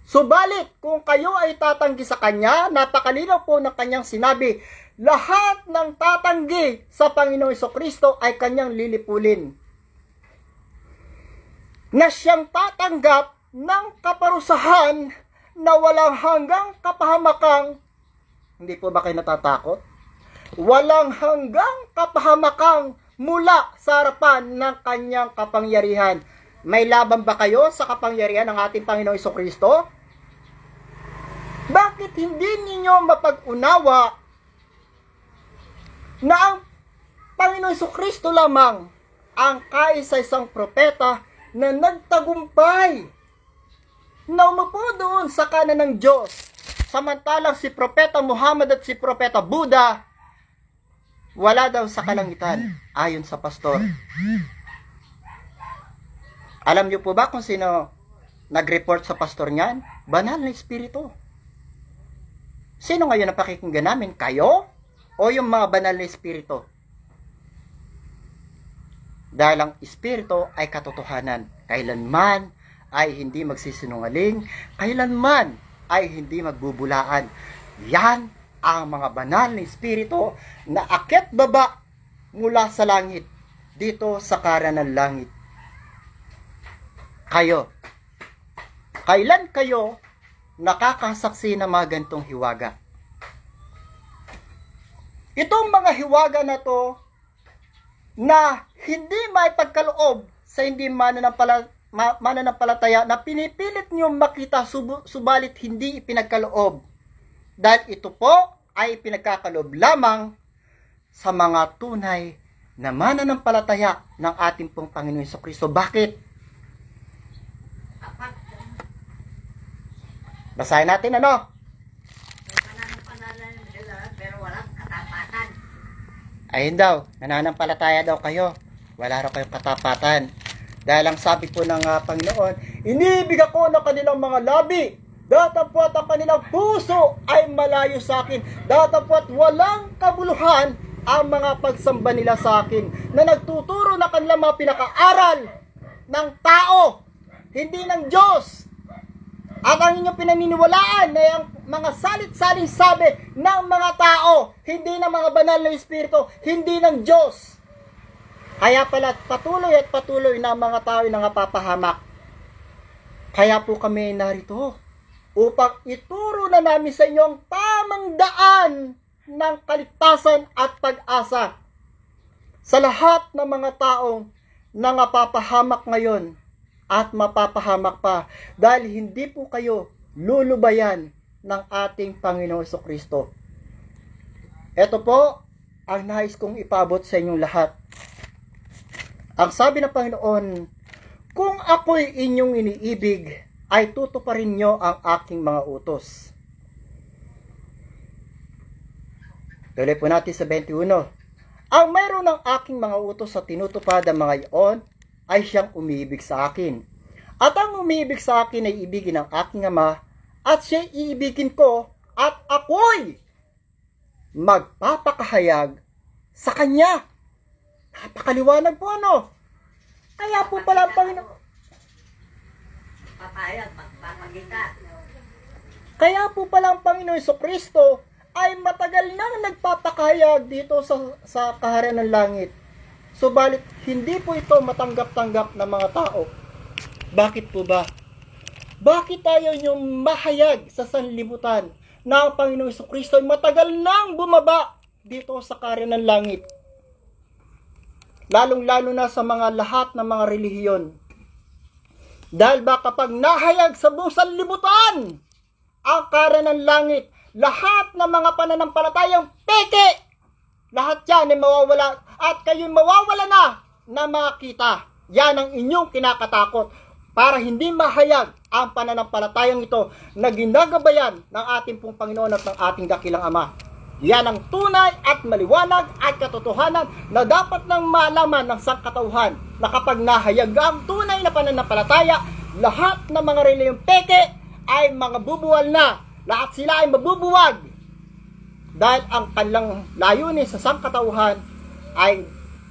Subalit, kung kayo ay tatanggi sa Kanya, napakalinaw po ng Kanyang sinabi, lahat ng tatanggi sa Panginoong Jesucristo ay Kanyang lilipulin. Na siyang tatanggap ng kaparusahan na walang hanggang kapahamakang. Hindi po ba kayo natatakot? Walang hanggang kapahamakang mula sa harapan ng Kanyang kapangyarihan. May laban ba kayo sa kapangyarihan ng ating Panginoong Jesucristo? Bakit hindi ninyo mapag-unawa na ang Panginoong Jesucristo lamang ang kaisa-isang propeta na nagtagumpay na umupo doon sa kanan ng Diyos, samantalang si Propeta Muhammad at si Propeta Buddha wala daw sa kalangitan, ayon sa pastor. Alam niyo po ba kung sino nag-report sa pastor niyan? Banal na Espiritu. Sino ngayon ang pakikinggan namin? Kayo? O yung mga banal na Espiritu? Dahil ang Espiritu ay katotohanan. Kailanman ay hindi magsisinungaling. Kailanman ay hindi magbubulaan. Yan ang mga banal na Espiritu na akyat baba mula sa langit dito sa karan ng langit. Kayo, kailan kayo nakakasaksi ng mga gantong hiwaga? Itong mga hiwaga na to na hindi may pagkaloob sa hindi mananampalataya na pinipilit nyo makita subalit hindi ipinagkaloob. Dahil ito po ay pinagkakaloob lamang sa mga tunay na mananampalataya ng ating pong Panginoon Jesucristo. Bakit? Basahin natin ano?
Pero walang katapatan.
Ayun daw, nananampalataya daw kayo. Wala raw kayong katapatan. Dahil ang sabi po ng Panginoon, Iniibig ako ng kanilang mga labi. Datapwat ang kanilang puso ay malayo sa akin. Datapwat walang kabuluhan ang mga pagsamba nila sa akin, na nagtuturo ng kanilang mga pinakaaral ng tao, hindi ng Diyos. At ang inyong pinaniniwalaan ay ang mga salit-saling sabi ng mga tao, hindi ng mga banal na espiritu, hindi ng Diyos. Kaya pala patuloy at patuloy na mga tao ay nangapapahamak. Kaya po kami narito upang ituro na namin sa inyo ang tamang daan ng kaligtasan at pag-asa sa lahat ng mga taong nangapapahamak ngayon at mapapahamak pa, dahil hindi po kayo lulubayan ng ating Panginoon Jesucristo. Ito po ang nais kong ipabot sa inyong lahat. Ang sabi ng Panginoon, kung ako'y inyong iniibig, ay tutuparin nyo ang aking mga utos. Tuloy po natin sa 21. Ang mayroon ng aking mga utos sa tinutupad ang mga iyon, ay siyang umiibig sa akin. At ang umiibig sa akin ay ibigin ng aking Ama, at siya iibigin ko, at ako'y magpapakahayag sa kanya. Napakaliwanag po, ano? Kaya po pala ang Panginoon.
Papayag, magpapagita.
Kaya po pala ang Panginoon Jesucristo ay matagal nang nagpapakahayag dito sa kaharian ng langit. Subalit, hindi po ito matanggap-tanggap ng mga tao. Bakit po ba? Bakit tayo yung mahayag sa sanlibutan na ang Panginoong Jesucristo ay matagal nang bumaba dito sa kaharian ng langit? Lalong-lalo na sa mga lahat ng mga relihiyon. Dahil ba kapag nahayag sa buong sanlibutan ang kaharian ng langit, lahat ng mga pananampalatayang peke, lahat yan ay mawawala at kayo'y mawawala na makita. Yan ang inyong kinakatakot para hindi mahayag ang pananampalatayang ito na ginagabayan ng ating pong Panginoon at ng ating dakilang Ama. Yan ang tunay at maliwanag at katotohanan na dapat nang malaman ng sangkatauhan, na kapag nahayag ang tunay na pananampalataya, lahat ng mga reliyong peke ay mga bubuwal na. Lahat sila ay mabubuwag. Dahil ang kanilang layunin sa sangkatauhan ay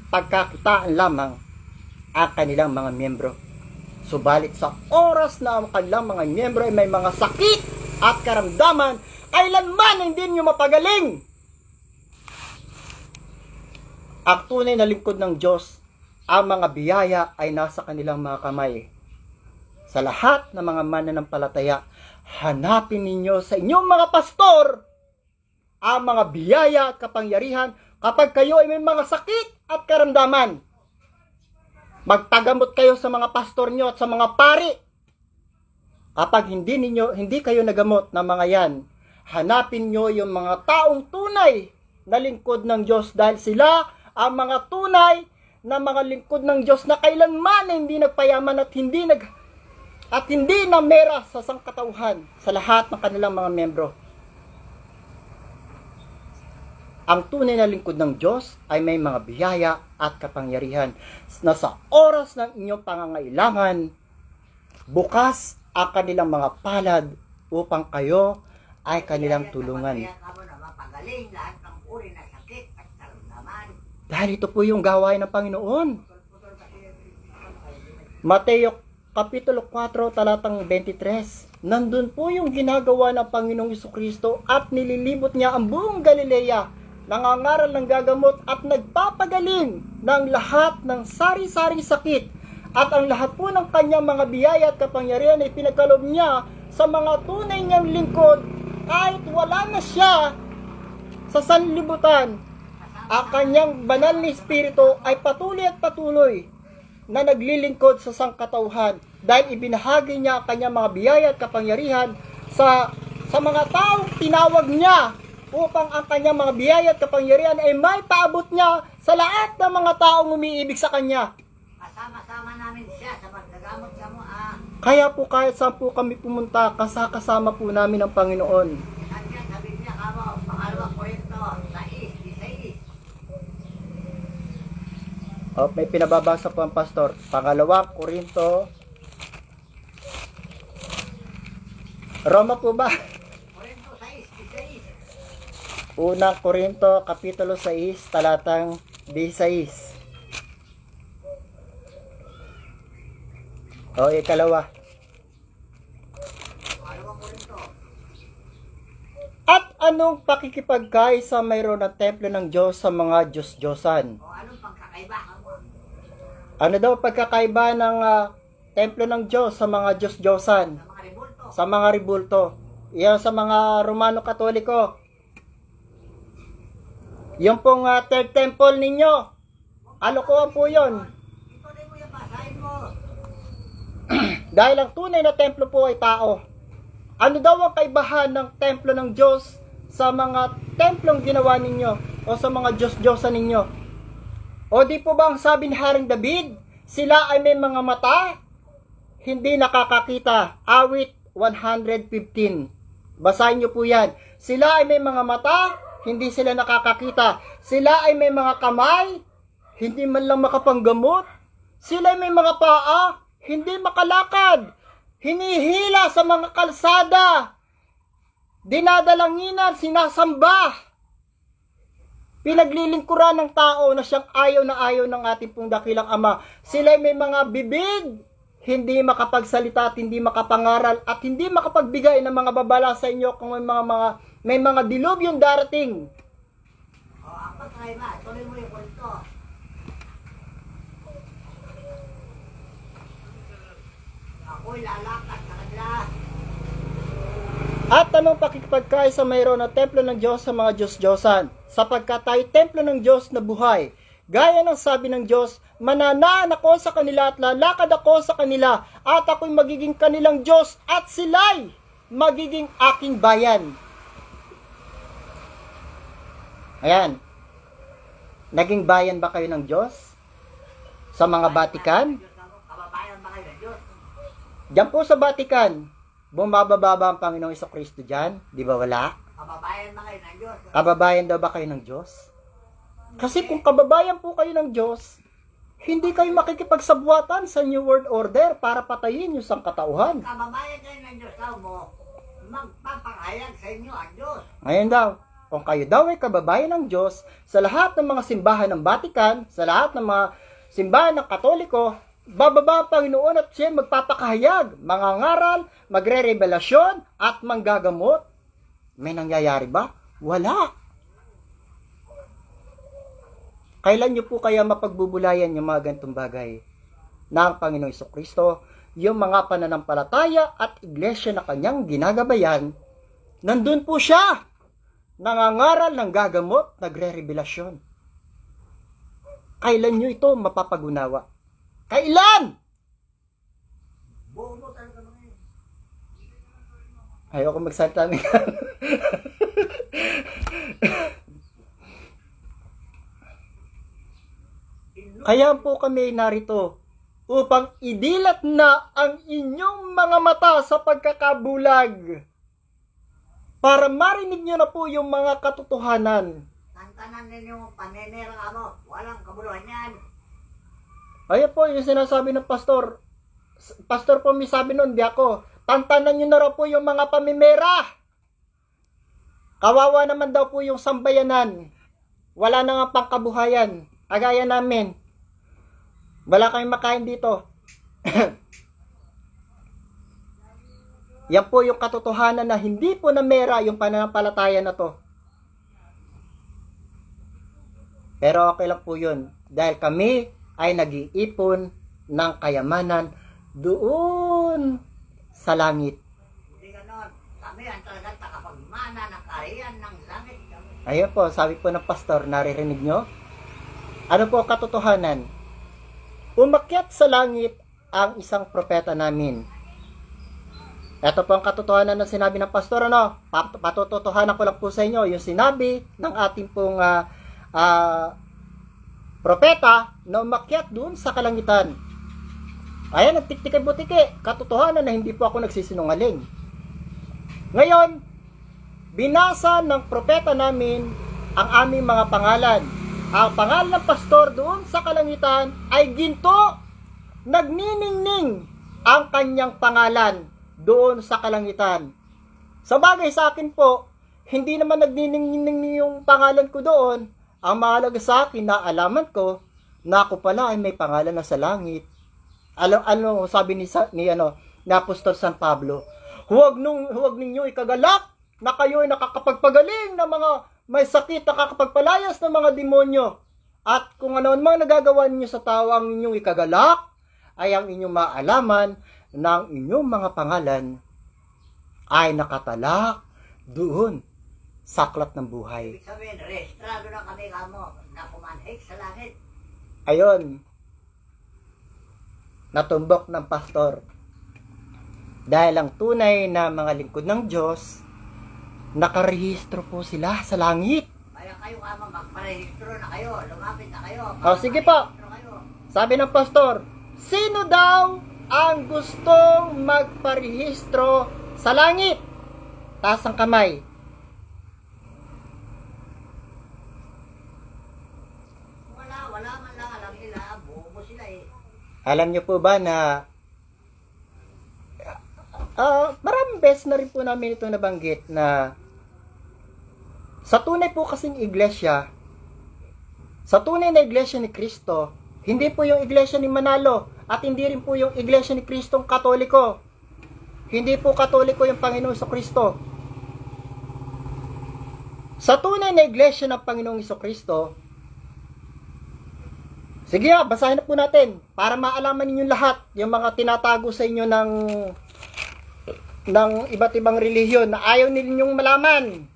pagkakitaan lamang ang kanilang mga miyembro. Subalit sa oras na ang kanilang mga miyembro ay may mga sakit at karamdaman, kailanman hindi nyo mapagaling. Ang tunay na lingkod ng Diyos, ang mga biyaya ay nasa kanilang mga kamay. Sa lahat ng mga mananampalataya, hanapin ninyo sa inyong mga pastor ang mga biyaya at kapangyarihan kapag kayo ay may mga sakit at karamdaman. Magtagamot kayo sa mga pastor nyo at sa mga pari. Kapag hindi kayo nagamot ng mga yan, hanapin nyo yung mga taong tunay na lingkod ng Diyos, dahil sila ang mga tunay na mga lingkod ng Diyos na kailanman na hindi nagpayaman at hindi namera sa sangkatauhan sa lahat ng kanilang mga membro. Ang tunay na lingkod ng Diyos ay may mga biyaya at kapangyarihan na sa oras ng inyong pangangailangan, bukas ang kanilang mga palad upang kayo ay kanilang tulungan. Dahil ito po yung gawain ng Panginoon. Mateo Kapitulo 4, talatang 23. Nandun po yung ginagawa ng Panginoong Jesucristo at nililibot niya ang buong Galilea, nangangaral ng gagamot at nagpapagaling ng lahat ng sari-saring sakit, at ang lahat po ng kanyang mga biyaya at kapangyarihan ay pinagkaloob niya sa mga tunay niyang lingkod kahit wala na siya sa sanlibutan. Ang kanyang banal na espiritu ay patuloy at patuloy na naglilingkod sa sangkatauhan, dahil ibinahagi niya ang kanyang mga biyaya at kapangyarihan sa mga taong tinawag niya, upang ang kanyang mga biyaya at kapangyarihan ay may paabot niya sa lahat ng mga taong umiibig sa kanya.
Kasama-sama namin siya sa paggagamot sa mga.
Kaya po kahit saan po kami pumunta, kasama po namin ang Panginoon.
Kanya sa Biblia, kamo, pangalawang Korinto 6:16.
May pinababasa po ang pastor. Pangalawang Korinto Roma po ba?
Korinto 6:16.
Unang Korinto, Kapitulo 6, talatang 16. O, ikalawa.
Pangalawang Korinto.
At anong pakikipagkaisa mayroon ng templo ng Diyos sa mga Diyos-Diyosan?
O anong pagkakaiba mo?
Ano daw pagkakaiba ng templo ng Diyos sa mga Diyos-Diyosan?
Sa mga rebulto.
Sa mga ribulto. Yan sa mga Romano Katoliko. Yung pong third temple ninyo. Kalokohan po yun.
Ito din mo yung basahin mo.
Dahil ang tunay na templo po ay tao. Ano daw ang kaibahan ng templo ng Diyos sa mga templong ginawa ninyo o sa mga Diyos-Diyosan ninyo? O di po ba ang sabi ni Haring David, sila ay may mga mata, hindi nakakakita. Awit 115. Basahin nyo po yan. Sila ay may mga mata, hindi sila nakakakita. Sila ay may mga kamay, hindi man lang makapanggamot. Sila ay may mga paa, hindi makalakad. Hinihila sa mga kalsada. Dinadalanginan, sinasamba. Pinaglilingkuran ng tao na siyang ayaw ng ating pong dakilang Ama. Sila ay may mga bibig, hindi makapagsalita at hindi makapangaral at hindi makapagbigay ng mga babala sa inyo kung may mga dilubyong darating.
O ang pagkakaiba, tuloy mo yung Korinto. Ako'y lalakad sa kanila.
At anong pakikipagkaisa mayroon ng templo ng Diyos sa mga Diyos-Diyosan? Sapagkat tayo templo ng Diyos na buhay. Gaya ng sabi ng Diyos, mananaan ako sa kanila at lalakad ako sa kanila at ako'y magiging kanilang Diyos at sila'y magiging aking bayan. Ayan. Naging bayan ba kayo ng Diyos? Sa mga Vatican?
Kababayan ba kayo ng Diyos?
Diyan po sa Vatican, bumababa ba ang Panginoong Jesucristo dyan? Di ba wala?
Kababayan ba kayo ng Diyos?
Kababayan daw ba kayo ng Diyos? Kasi kung kababayan po kayo ng Diyos, hindi kayo makikipagsabuatan sa New World Order para patayin yung sangkatauhan.
Kababayan kayo ng Diyos daw mo, magpapahayag sa inyo ang Diyos.
Ngayon daw, kung kayo daw ay kababayan ng Diyos, sa lahat ng mga simbahan ng Vatican, sa lahat ng mga simbahan ng Katoliko, bababa ang Panginoon at siya magpapakahayag, mangangaral, magre-revelasyon, at manggagamot. May nangyayari ba? Wala. Kailan nyo po kaya mapagbubulayan yung mga gantong bagay? Na ang Panginoong Jesucristo, yung mga pananampalataya at iglesia na kanyang ginagabayan, nandun po siya, nangangaral ng gagamot, nagre-revelasyon. Kailan nyo ito mapapagunawa? Kailan?
Bobo talaga mga yun.
Ayoko magsalita ng Kaya po kami narito upang idilat na ang inyong mga mata sa pagkakabulag para marinig nyo na po yung mga katotohanan.
Tantanan ninyo panenera ka mo, walang kabuluhan yan.
Ayun po yung sinasabi ng pastor. Pastor po may sabi nun, di ako. Tantanan nyo na raw po yung mga pamimera. Kawawa naman daw po yung sambayanan. Wala na nga pangkabuhayan. Agaya namin. Wala kayong makain dito. Yan po yung katotohanan na hindi po na mera yung pananampalataya na to. Pero okay lang po yun. Dahil kami ay nag-iipon ng kayamanan doon sa langit.
Hindi ganon. Kami ang talagang takapagmana ng kaharian ng langit.
Ayun po, sabi po ng pastor, naririnig nyo? Ano po katotohanan? Umakyat sa langit ang isang propeta namin. Ito po ang katotohanan na sinabi ng pastor, ano? Patutotohanan ko lang po sa inyo yung sinabi ng ating pong propeta na umakyat doon sa kalangitan. Ayan, nagtiktikay-butike. Katotohanan na hindi po ako nagsisinungaling. Ngayon, binasa ng propeta namin ang aming mga pangalan. Ang pangalan ng pastor doon sa kalangitan ay ginto. Nagniningning ang kanyang pangalan doon sa kalangitan. Sa bagay sa akin po, hindi naman nagniningning yung pangalan ko doon. Ang mahalaga sa akin na alaman ko na ako pala ay may pangalan na sa langit. Ano sabi ni Apostol San Pablo? Huwag ninyo ikagalak na kayo ay nakakapagpagaling ng mga may sakit, nakakapagpalayas ng mga demonyo. At kung ano mga nagagawa ninyo sa tao ang inyong ikagalak, ay ang inyong maalaman na ang inyong mga pangalan ay nakatalak doon sa aklat ng buhay.
Ibig sabihin, rehistrado na kami kamo na kumanhik sa langit.
Ayon, natumbok ng pastor. Dahil ang tunay na mga lingkod ng Diyos, nakarehistro po sila sa langit.
Kaya kayo kamo, magparehistro na kayo, lumapit na kayo.
Sige po. Sabi ng pastor, sino daw ang gustong magparehistro sa langit? Taas ang kamay.
Wala man lang alam nila, bobo sila eh.
Alam niyo po ba na maraming beses na rin po namin ito nabanggit na sa tunay po kasing iglesia, sa tunay na iglesia ni Kristo, hindi po yung iglesia ni Manalo at hindi rin po yung iglesia ni Kristong Katoliko. Hindi po Katoliko yung Panginoong Kristo. Sa tunay na iglesia ng Panginoong Kristo, sige basahin na po natin para maalaman ninyo lahat yung mga tinatago sa inyo ng iba't ibang relihiyon na ayaw ninyong malaman.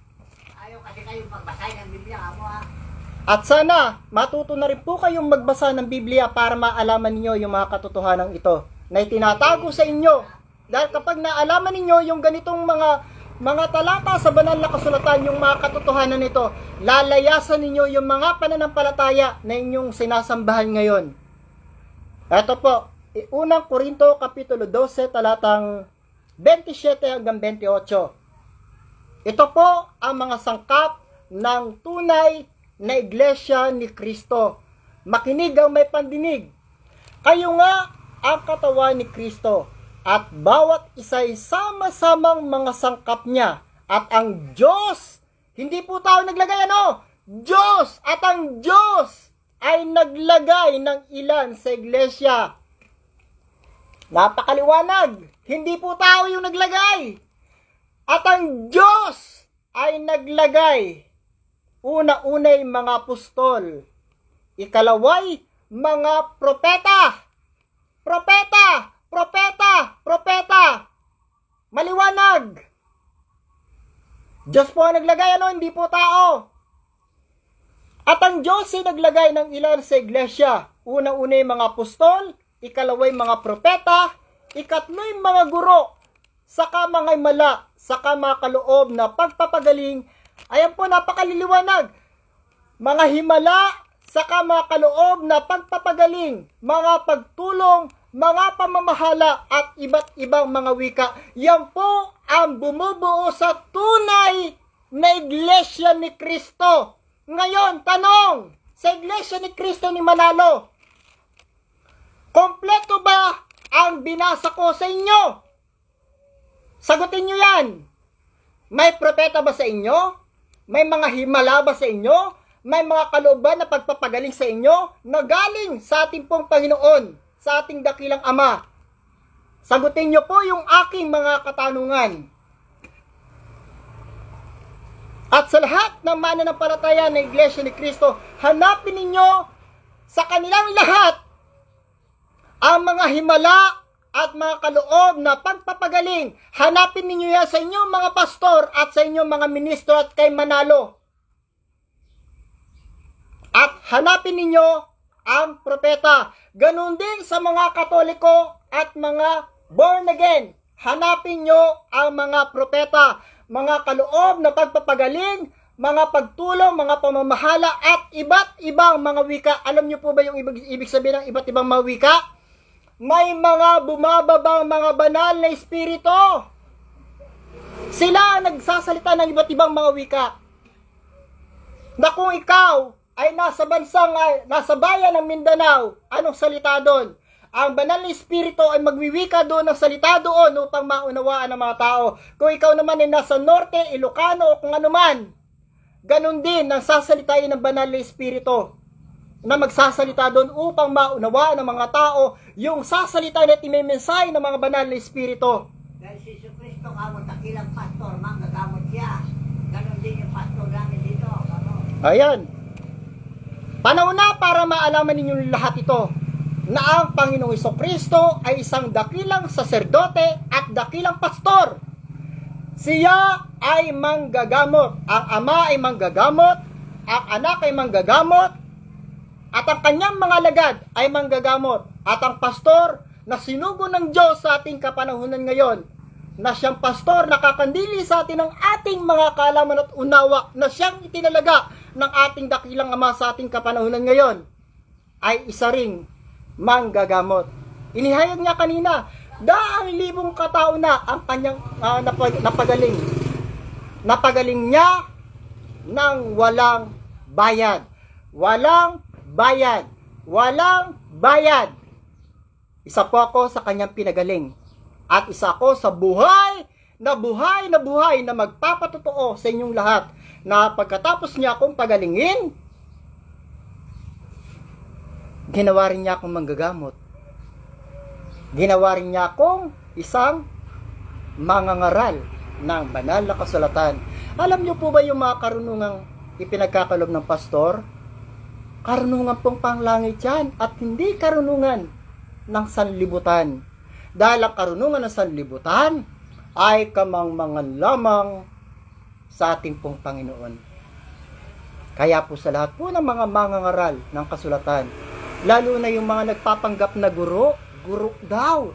Ayaw kasi kayong magbasahin ng Biblia kamo ha.
At sana matuto na rin po kayong magbasa ng Biblia para maalaman ninyo yung mga katotohanan ito na itinatago sa inyo. Dahil kapag naalaman ninyo yung ganitong mga talata sa banal na kasulatan, yung mga katotohanan nito, lalayasan ninyo yung mga pananampalataya na inyong sinasambahan ngayon. Ito po, unang Korinto kapitulo 12 talatang 27 hanggang 28. Ito po ang mga sangkap ng tunay na iglesia ni Kristo. Makinig ang may pandinig. Kayo nga ang katawan ni Kristo at bawat isa'y sama-samang mga sangkap niya. At ang Diyos, hindi po tao naglagay Diyos! At ang Diyos ay naglagay ng ilan sa iglesia. Napakaliwanag! Hindi po tao yung naglagay. At ang Diyos ay naglagay. Una-unay mga apostol. Ikalaway, mga propeta. Propeta! Propeta! Propeta! Maliwanag! Diyos po ang naglagay, hindi po tao. At ang Diyos ay naglagay ng ilan sa iglesia. Una-unay mga apostol, ikalaway mga propeta, ikatlo'y mga guro, saka mga himala, saka mga kaloob na pagpapagaling. Ayan po, napakaliliwanag. Mga himala, saka mga kaloob na pagpapagaling, mga pagtulong, mga pamamahala, at iba't ibang mga wika. Yan po ang bumubuo sa tunay na iglesia ni Kristo. Ngayon, tanong, sa iglesia ni Kristo ni Manalo, kompleto ba ang binasa ko sa inyo? Sagutin nyo yan. May propeta ba sa inyo? May mga himala ba sa inyo? May mga kalooban na pagpapagaling sa inyo na galing sa ating pong Panginoon, sa ating dakilang Ama? Sagutin nyo po yung aking mga katanungan. At sa lahat ng mananampalataya ng iglesia ni Kristo, hanapin ninyo sa kanilang lahat ang mga himala at mga kaloob na pagpapagaling. Hanapin ninyo yan sa inyong mga pastor at sa inyong mga ministro at kay Manalo. At hanapin ninyo ang propeta. Ganon din sa mga Katoliko at mga born again. Hanapin nyo ang mga propeta, mga kaloob na pagpapagaling, mga pagtulong, mga pamamahala, at iba't ibang mga wika. Alam nyo po ba yung ibig sabihin ng iba't ibang mga wika? May mga bumababang mga banal na espiritu. Sila ang nagsasalita ng iba't ibang mga wika. Na kung ikaw ay nasa bayan ng Mindanao, anong salita doon? ang banal na Espiritu ay magwiwika doon ng salita doon upang maunawaan ng mga tao. Kung ikaw naman ay nasa norte, Ilocano o kung ano man, ganun din ang sasalitain ng banal na Espiritu na magsasalita doon upang maunawaan ng mga tao yung sasalita na timimensahe ng mga banal na Espiritu.
Dahil si Jesucristo kamot dakilang pastor, manggagamot siya. Ganon din yung pastor namin dito.
Ayan. Panahon na para maalaman ninyo lahat ito na ang Panginoong Jesucristo ay isang dakilang saserdote at dakilang pastor. Siya ay manggagamot. Ang Ama ay manggagamot, ang Anak ay manggagamot, at ang kanyang mga alagad ay manggagamot. At ang pastor na sinugo ng Diyos sa ating kapanahunan ngayon, na siyang pastor nakakandili sa atin ng ating mga kaalaman at unawa, na siyang itinalaga ng ating dakilang Ama sa ating kapanahunan ngayon, ay isa ring manggagamot. Inihayag niya kanina, daang libong katao na ang kanyang napagaling. Napagaling niya ng walang bayad. Walang bayad. Walang bayad. Isa po ako sa kanyang pinagaling. At isa ako sa buhay na magpapatotoo sa inyong lahat na pagkatapos niya akong pagalingin, ginawa rin niya akong manggagamot. Ginawa rin niya akong isang mangangaral ng banal na kasulatan. Alam niyo po ba yung mga karunungang ipinagkakalob ng pastor? Karunungan pong panglangit yan at hindi karunungan ng sanlibutan. Dahil ang karunungan ng sanlibutan ay kamangmangan lamang sa ating pong Panginoon. Kaya po sa lahat po ng mga mangangaral ng kasulatan, lalo na yung mga nagpapanggap na guro daw.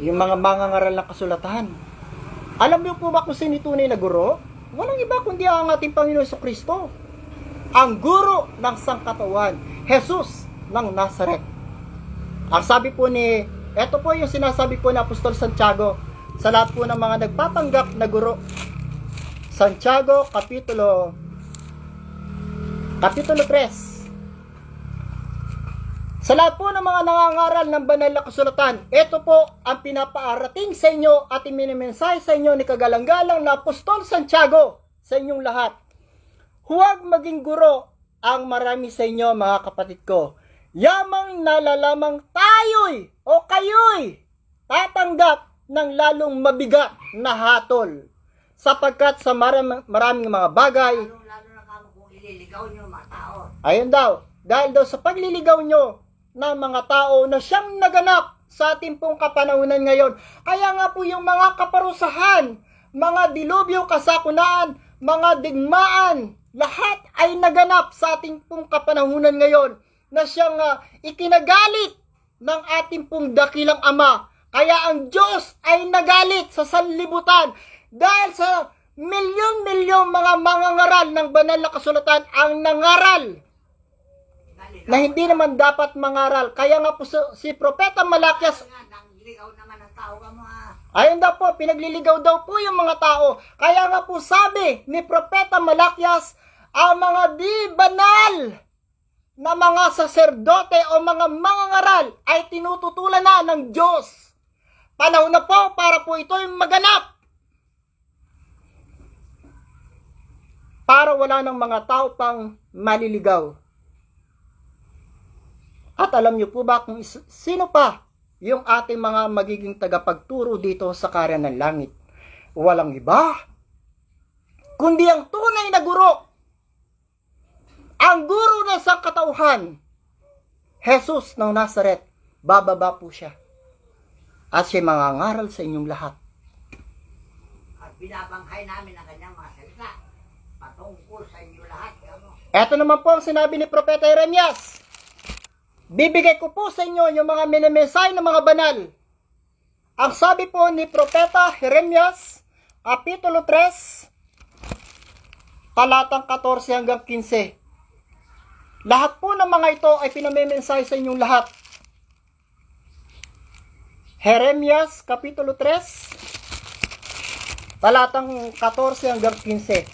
Yung mga mangangaral ng kasulatan. Alam niyo po ba kung sino tunay na guro? Walang iba kundi ang ating Panginoon Jesucristo. Ang guro ng sangkatawan, Jesus ng Nazaret. Ang sabi po ito po yung sinasabi po ni Apostol Santiago sa lahat po ng mga nagpapanggap na guro. Santiago, Kapitulo 3. Sa lahat po ng mga nangangaral ng banal na kasulatan, ito po ang pinapaarating sa inyo at iminimensahe sa inyo ni kagalang-galang na Apostol Santiago sa inyong lahat. Huwag maging guro ang marami sa inyo, mga kapatid ko. Yamang nalalamang tayo'y o kayo'y tatanggap ng lalong mabigat na hatol. Sapagkat sa maraming mga bagay,
Lalo na kamo kung ililigaw nyo mga tao.
ayun daw, dahil daw sa pagliligaw nyo ng mga tao na siyang naganap sa ating pong kapanahunan ngayon. Kaya nga po yung mga kaparusahan, mga dilubyo, kasakunaan, mga digmaan, lahat ay naganap sa ating pong kapanahunan ngayon na siyang ikinagalit ng ating pong dakilang Ama. Kaya ang Diyos ay nagalit sa sanlibutan dahil sa milyon-milyong mga mangangaral ng banal na kasulatan ang nangaral na hindi naman dapat mangaral. Kaya nga po si Propeta Malakias,
Nangligaw naman ang tao ka mo
ayun daw po, pinagliligaw daw po yung mga tao. Kaya nga po sabi ni Propeta Malakias, ang mga di banal na mga saserdote o mga mangangaral ay tinututulan na ng Diyos. Panahon na po para po ito'y maganap. Para wala ng mga tao pang maliligaw. At alam niyo po ba kung sino pa yung ating mga magiging tagapagturo dito sa karyan ng langit? Walang iba, kundi ang tunay na guro. Ang guro ng sangkatauhan, Jesus ng Nazaret. Bababa po siya. At siya mangangaral sa inyong lahat.
At binabangkay namin ang kanyang mga salita patungkol sa inyo lahat.
Ito naman po ang sinabi ni Propeta Jeremias. Bibigay ko po sa inyo yung mga minimensay ng mga banal. Ang sabi po ni Propeta Jeremias, Kapitulo 3, talatang 14 hanggang 15. Lahat po ng mga ito ay pinamimensay sa inyong lahat. Jeremias, Kapitulo 3, talatang 14 hanggang 15.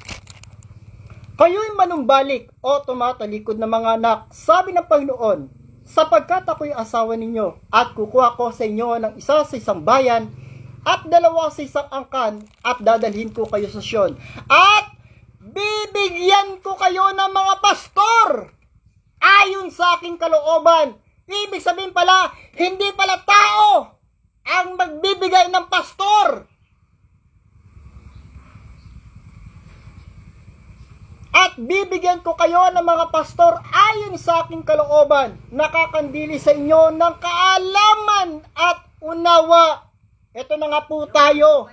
Kayo'y manumbalik o tumatalikod na mga anak, sabi ng Panginoon, sapagkat ako'y asawa ninyo at kukuha ko sa inyo ng isa sa isang bayan at dalawa sa isang angkan at dadalhin ko kayo sa Sion. At bibigyan ko kayo ng mga pastor ayon sa aking kalooban. Ibig sabihin pala, hindi pala tao ang magbibigay ng pastor. At bibigyan ko kayo ng mga pastor ayon sa aking kalooban, nakakandili sa inyo ng kaalaman at unawa. Ito na nga po tayo.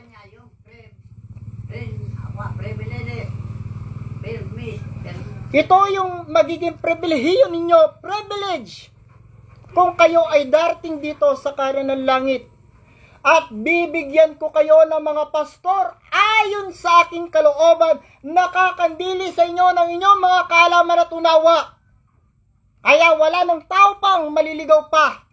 Ito yung magiging pribilehiyo ninyo, privilege, kung kayo ay darating dito sa kanan ng langit. At bibigyan ko kayo ng mga pastor ayon sa aking kalooban, nakakandili sa inyo ng inyong mga kaalaman at unawa. Kaya wala ng tao pang maliligaw pa.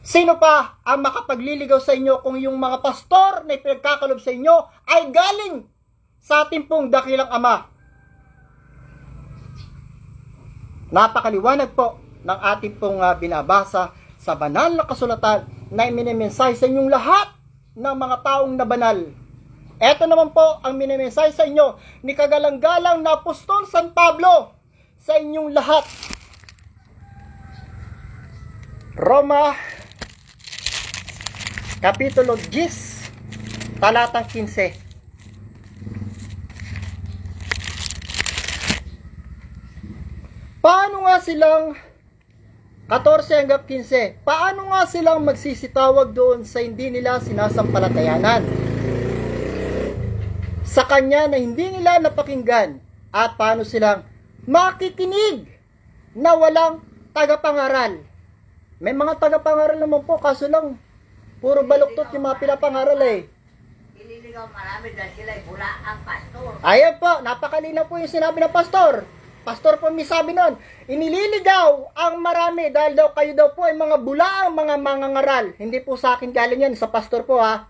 Sino pa ang makapagliligaw sa inyo kung yung mga pastor na ipinagkakalob sa inyo ay galing sa ating pong dakilang Ama? Napakaliwanag po ng ating pong binabasa sa banal na kasulatan na minimensahe sa inyong lahat ng mga taong na banal. Ito naman po ang minimensahe sa inyo ni kagalang-galang na Apostol San Pablo sa inyong lahat. Roma Kapitulo 10, talatang 15. Paano nga silang 14 hanggang 15. Paano nga silang magsisitawag doon sa hindi nila sinasampalatayanan? Sa kanya na hindi nila napakinggan. At paano silang makikinig na walang tagapangaral? May mga tagapangaral naman po, kaso lang puro baluktot yung mga pinapangaral eh.
Ililigaw marami dahil sila ay bula ang pastor.
Ayan po, napakalinaw po yung sinabi ng pastor. Pastor po may sabi nun, inililigaw ang marami dahil daw kayo daw po ay mga bulaang mga mangangaral. Hindi po sa akin galing yan, sa pastor po ha.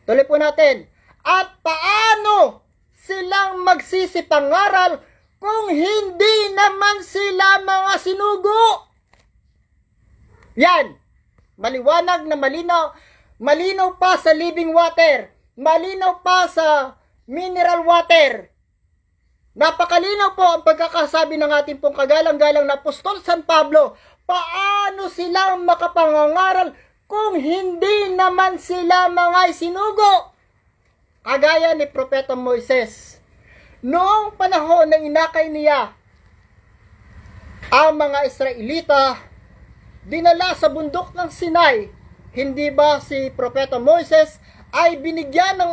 Tuloy po natin. At paano silang magsisipangaral kung hindi naman sila mga sinugo? Yan. Maliwanag na malinaw. Malinaw pa sa living water. Malinaw pa sa mineral water. Napakalinaw po ang pagkakasabi ng ating pong kagalang-galang na Apostol San Pablo. Paano silang makapangangaral kung hindi naman sila mga isinugo? Kagaya ni Propeta Moises. Noong panahon ng inakay niya ang mga Israelita, dinala sa bundok ng Sinai. Hindi ba si Propeta Moises ay binigyan ng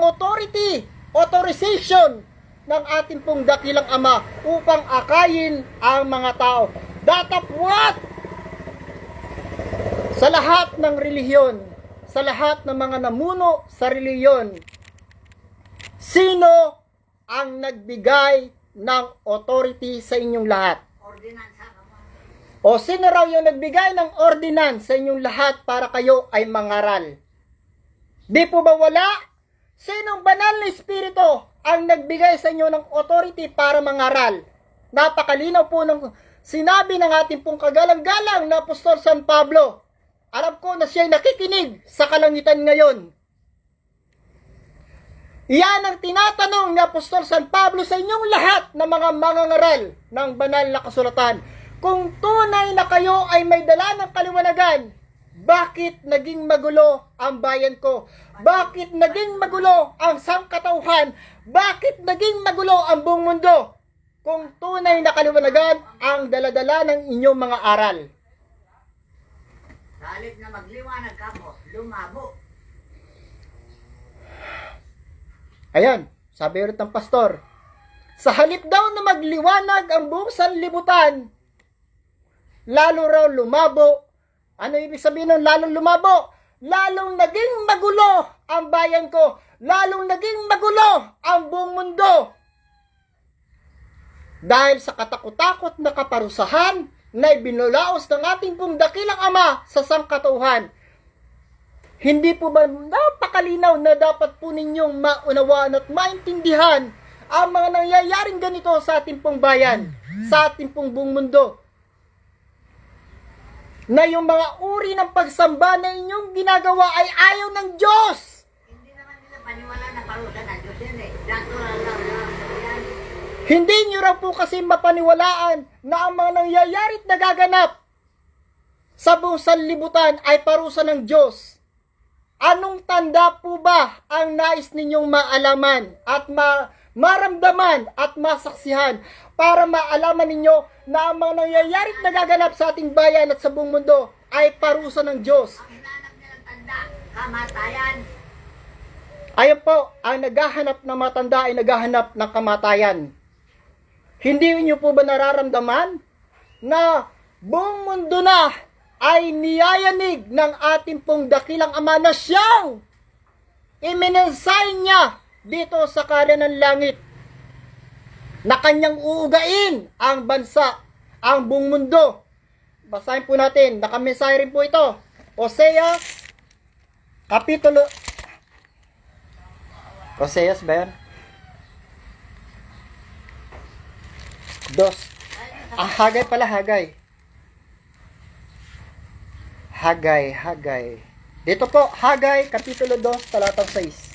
authorization ng ating pong dakilang Ama upang akayin ang mga tao? Datapwat sa lahat ng relihiyon, sa lahat ng mga namuno sa relihiyon, sino ang nagbigay ng authority sa inyong lahat?
Ordinansa naman.
O sino raw yung nagbigay ng ordinance sa inyong lahat para kayo ay mangaral? Di po ba wala? Sinong banal na espiritu ang nagbigay sa inyo ng authority para mangaral? Napakalinaw po ng sinabi ng ating pong kagalang-galang na Apostol San Pablo. Alam ko na siya'y nakikinig sa kalangitan ngayon. Iyan ang tinatanong ni Apostol San Pablo sa inyong lahat na mga mangangaral ng banal na kasulatan. Kung tunay na kayo ay may dala ng kaliwanagan, bakit naging magulo ang bayan ko? Bakit naging magulo ang sangkatauhan? Bakit naging magulo ang buong mundo? Kung tunay na kaliwanagan ang daladala ng inyong mga aral.
Sa halip na magliwanag ka mo, lumabo.
Ayan, sabi ulit ng pastor. Sa halip daw na magliwanag ang buong sanlibutan, lalo raw lumabo. Ano ibig sabihin ng lalong lumabo? Lalong naging magulo ang bayan ko. Lalong naging magulo ang buong mundo. Dahil sa katakot-takot na kaparusahan na ibinulaos ng ating pong dakilang Ama sa sangkatauhan. Hindi po ba napakalinaw na dapat po ninyong maunawaan at maintindihan ang mga nangyayaring ganito sa ating pong bayan, sa ating pong buong mundo, na yung mga uri ng pagsamba na inyong ginagawa ay ayaw ng Diyos.
Hindi naman nila paniwala na parusa ng Diyos yan eh. Natural lang yan.
Hindi nyo raw po kasi mapaniwalaan na ang mga nangyayari at nagaganap sa buong sanlibutan ay parusa ng Diyos. Anong tanda po ba ang nais ninyong maalaman at maramdaman at masaksihan para maalaman ninyo na ang mga nangyayari at nagaganap sa ating bayan at sa buong mundo ay parusa ng Diyos?
Ang hinahanap nilang tanda, kamatayan.
Ayan po, ang naghahanap ng matanda ay naghahanap ng kamatayan. Hindi niyo po ba nararamdaman na buong mundo na ay niyayanig ng ating pong dakilang Ama na siyang iminensay niya dito sa kanan ng langit na kanyang uugain ang bansa, ang buong mundo. Basahin po natin, nakamensahe rin po ito. Hosea, kapitulo, Hoseas ba yan? 2. Hagay pala, Hagay. Hagay. Dito po, Hagay, kapitulo 2, talatang 6.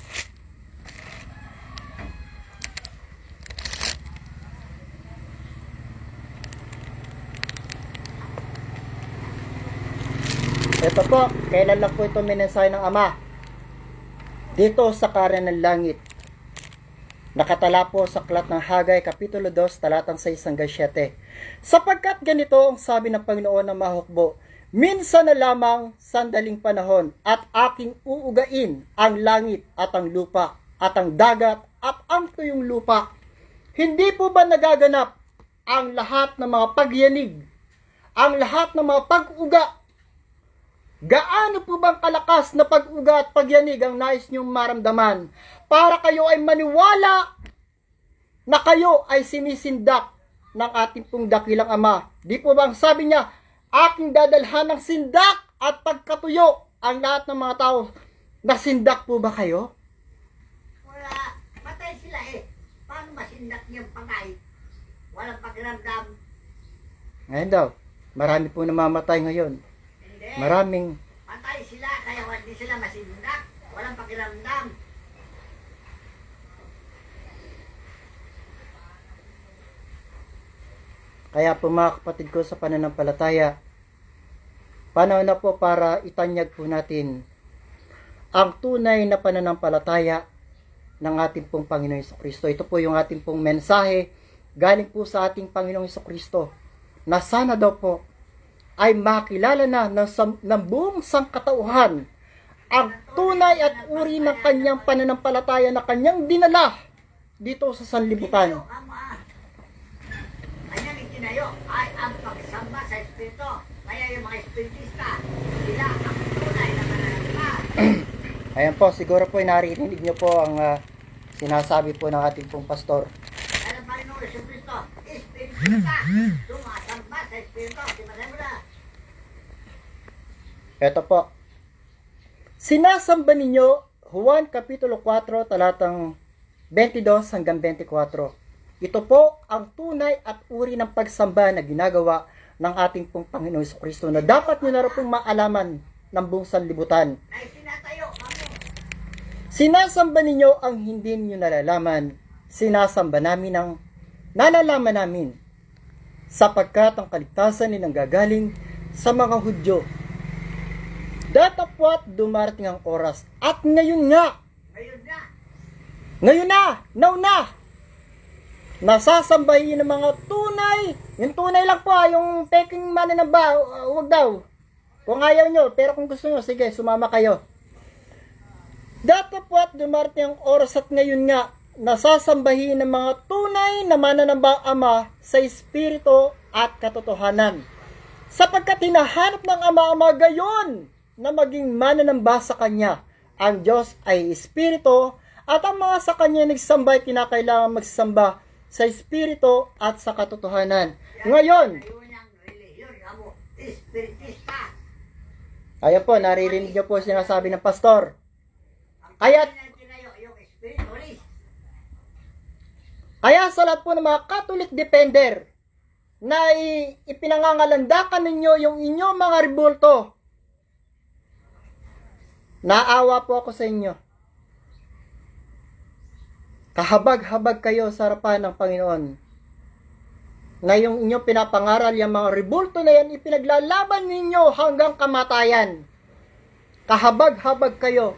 Ito po, kailan lang po ito minensahe ng Ama? Dito sa kanan ng langit. Nakatala po sa aklat ng Hagay, kapitulo 2, talatang 6 hanggang 7. Sapagkat ganito ang sabi ng Panginoon ng Mahukbo, minsan na lamang sandaling panahon at aking uugain ang langit at ang lupa at ang dagat at ang tuyong lupa. Hindi po ba nagaganap ang lahat ng mga pagyanig, ang lahat ng mga pag-uga? Gaano po bang kalakas na pag-uga at pagyanig ang nais niyong maramdaman para kayo ay maniwala na kayo ay sinisindak ng ating pong dakilang Ama? Di po bang sabi niya, aking dadalhan ng sindak at pagkatuyo ang lahat ng mga tao? Nasindak po ba kayo?
Wala. Patay sila eh. Paano masindak niyang patay? Walang pakiramdam.
Ngayon daw, marami po namamatay ngayon.
Hindi.
Maraming
Patay sila kaya hindi sila masindak. Walang pakiramdam.
Kaya po mga kapatid ko sa pananampalataya, panahon na po para itanyag po natin ang tunay na pananampalataya ng ating pong Panginoong Jesucristo. Ito po yung ating pong mensahe galing po sa ating Panginoong Jesucristo na sana daw po ay makilala na ng buong sangkatauhan ang tunay at uri ng kanyang pananampalataya na kanyang dinala dito sa sanlibutan.
Kanyang itinayo ay ang pagsamba sa Espiritu. Kaya yung mga Espiritista, sila ang tunay na mananampalataya.
Ayan po, siguro po narinig niyo po ang sinasabi po ng ating pong pastor.
Kaya ang Panginoon Jesucristo, Espiritista, sumasamba sa Espiritu. Simasabi mo na.
Ito po. Sinasamba ninyo, Juan Kapitulo 4, talatang 22 hanggang 24. Ito po ang tunay at uri ng pagsamba na ginagawa ng ating pong Panginoon Jesucristo na dapat nyo na rin pong maalaman ng buong sanlibutan.
Ay sinatayo, kami.
Sinasamba ninyo ang hindi niyo nalalaman. Sinasamba namin ang nalalaman namin. Sapagkat ang kaligtasan ay nanggagaling sa mga Hudyo. Datapwat dumarating ang oras. At ngayon nga. Ngayon na. Now na. Nasasambahin ng mga tunay. Yung tunay lang po, yung peking mananamba, huwag daw. Kung ayaw nyo, pero kung gusto nyo, sige, sumama kayo. Datapwat dumarating ang oras at ngayon nga, nasasambahin ng mga tunay na mananamba Ama sa Espiritu at katotohanan. Sapagkat hinahanap ng Ama gayon na maging mananamba sa Kanya. Ang Diyos ay Espiritu at ang mga sa Kanya nagsamba ay kinakailangan magsamba sa Espiritu at sa katotohanan. Ngayon, ayan po, naririnig niyo po sinasabi ng pastor. Kaya sa lahat po ng mga Catholic defender na ipinangangalandakan ninyo yung inyong mga rebulto, naawa po ako sa inyo. Kahabag-habag kayo sa harapan ng Panginoon. Na yung inyong pinapangaral, yung mga rebulto na yan, ipinaglalaban ninyo hanggang kamatayan. Kahabag-habag kayo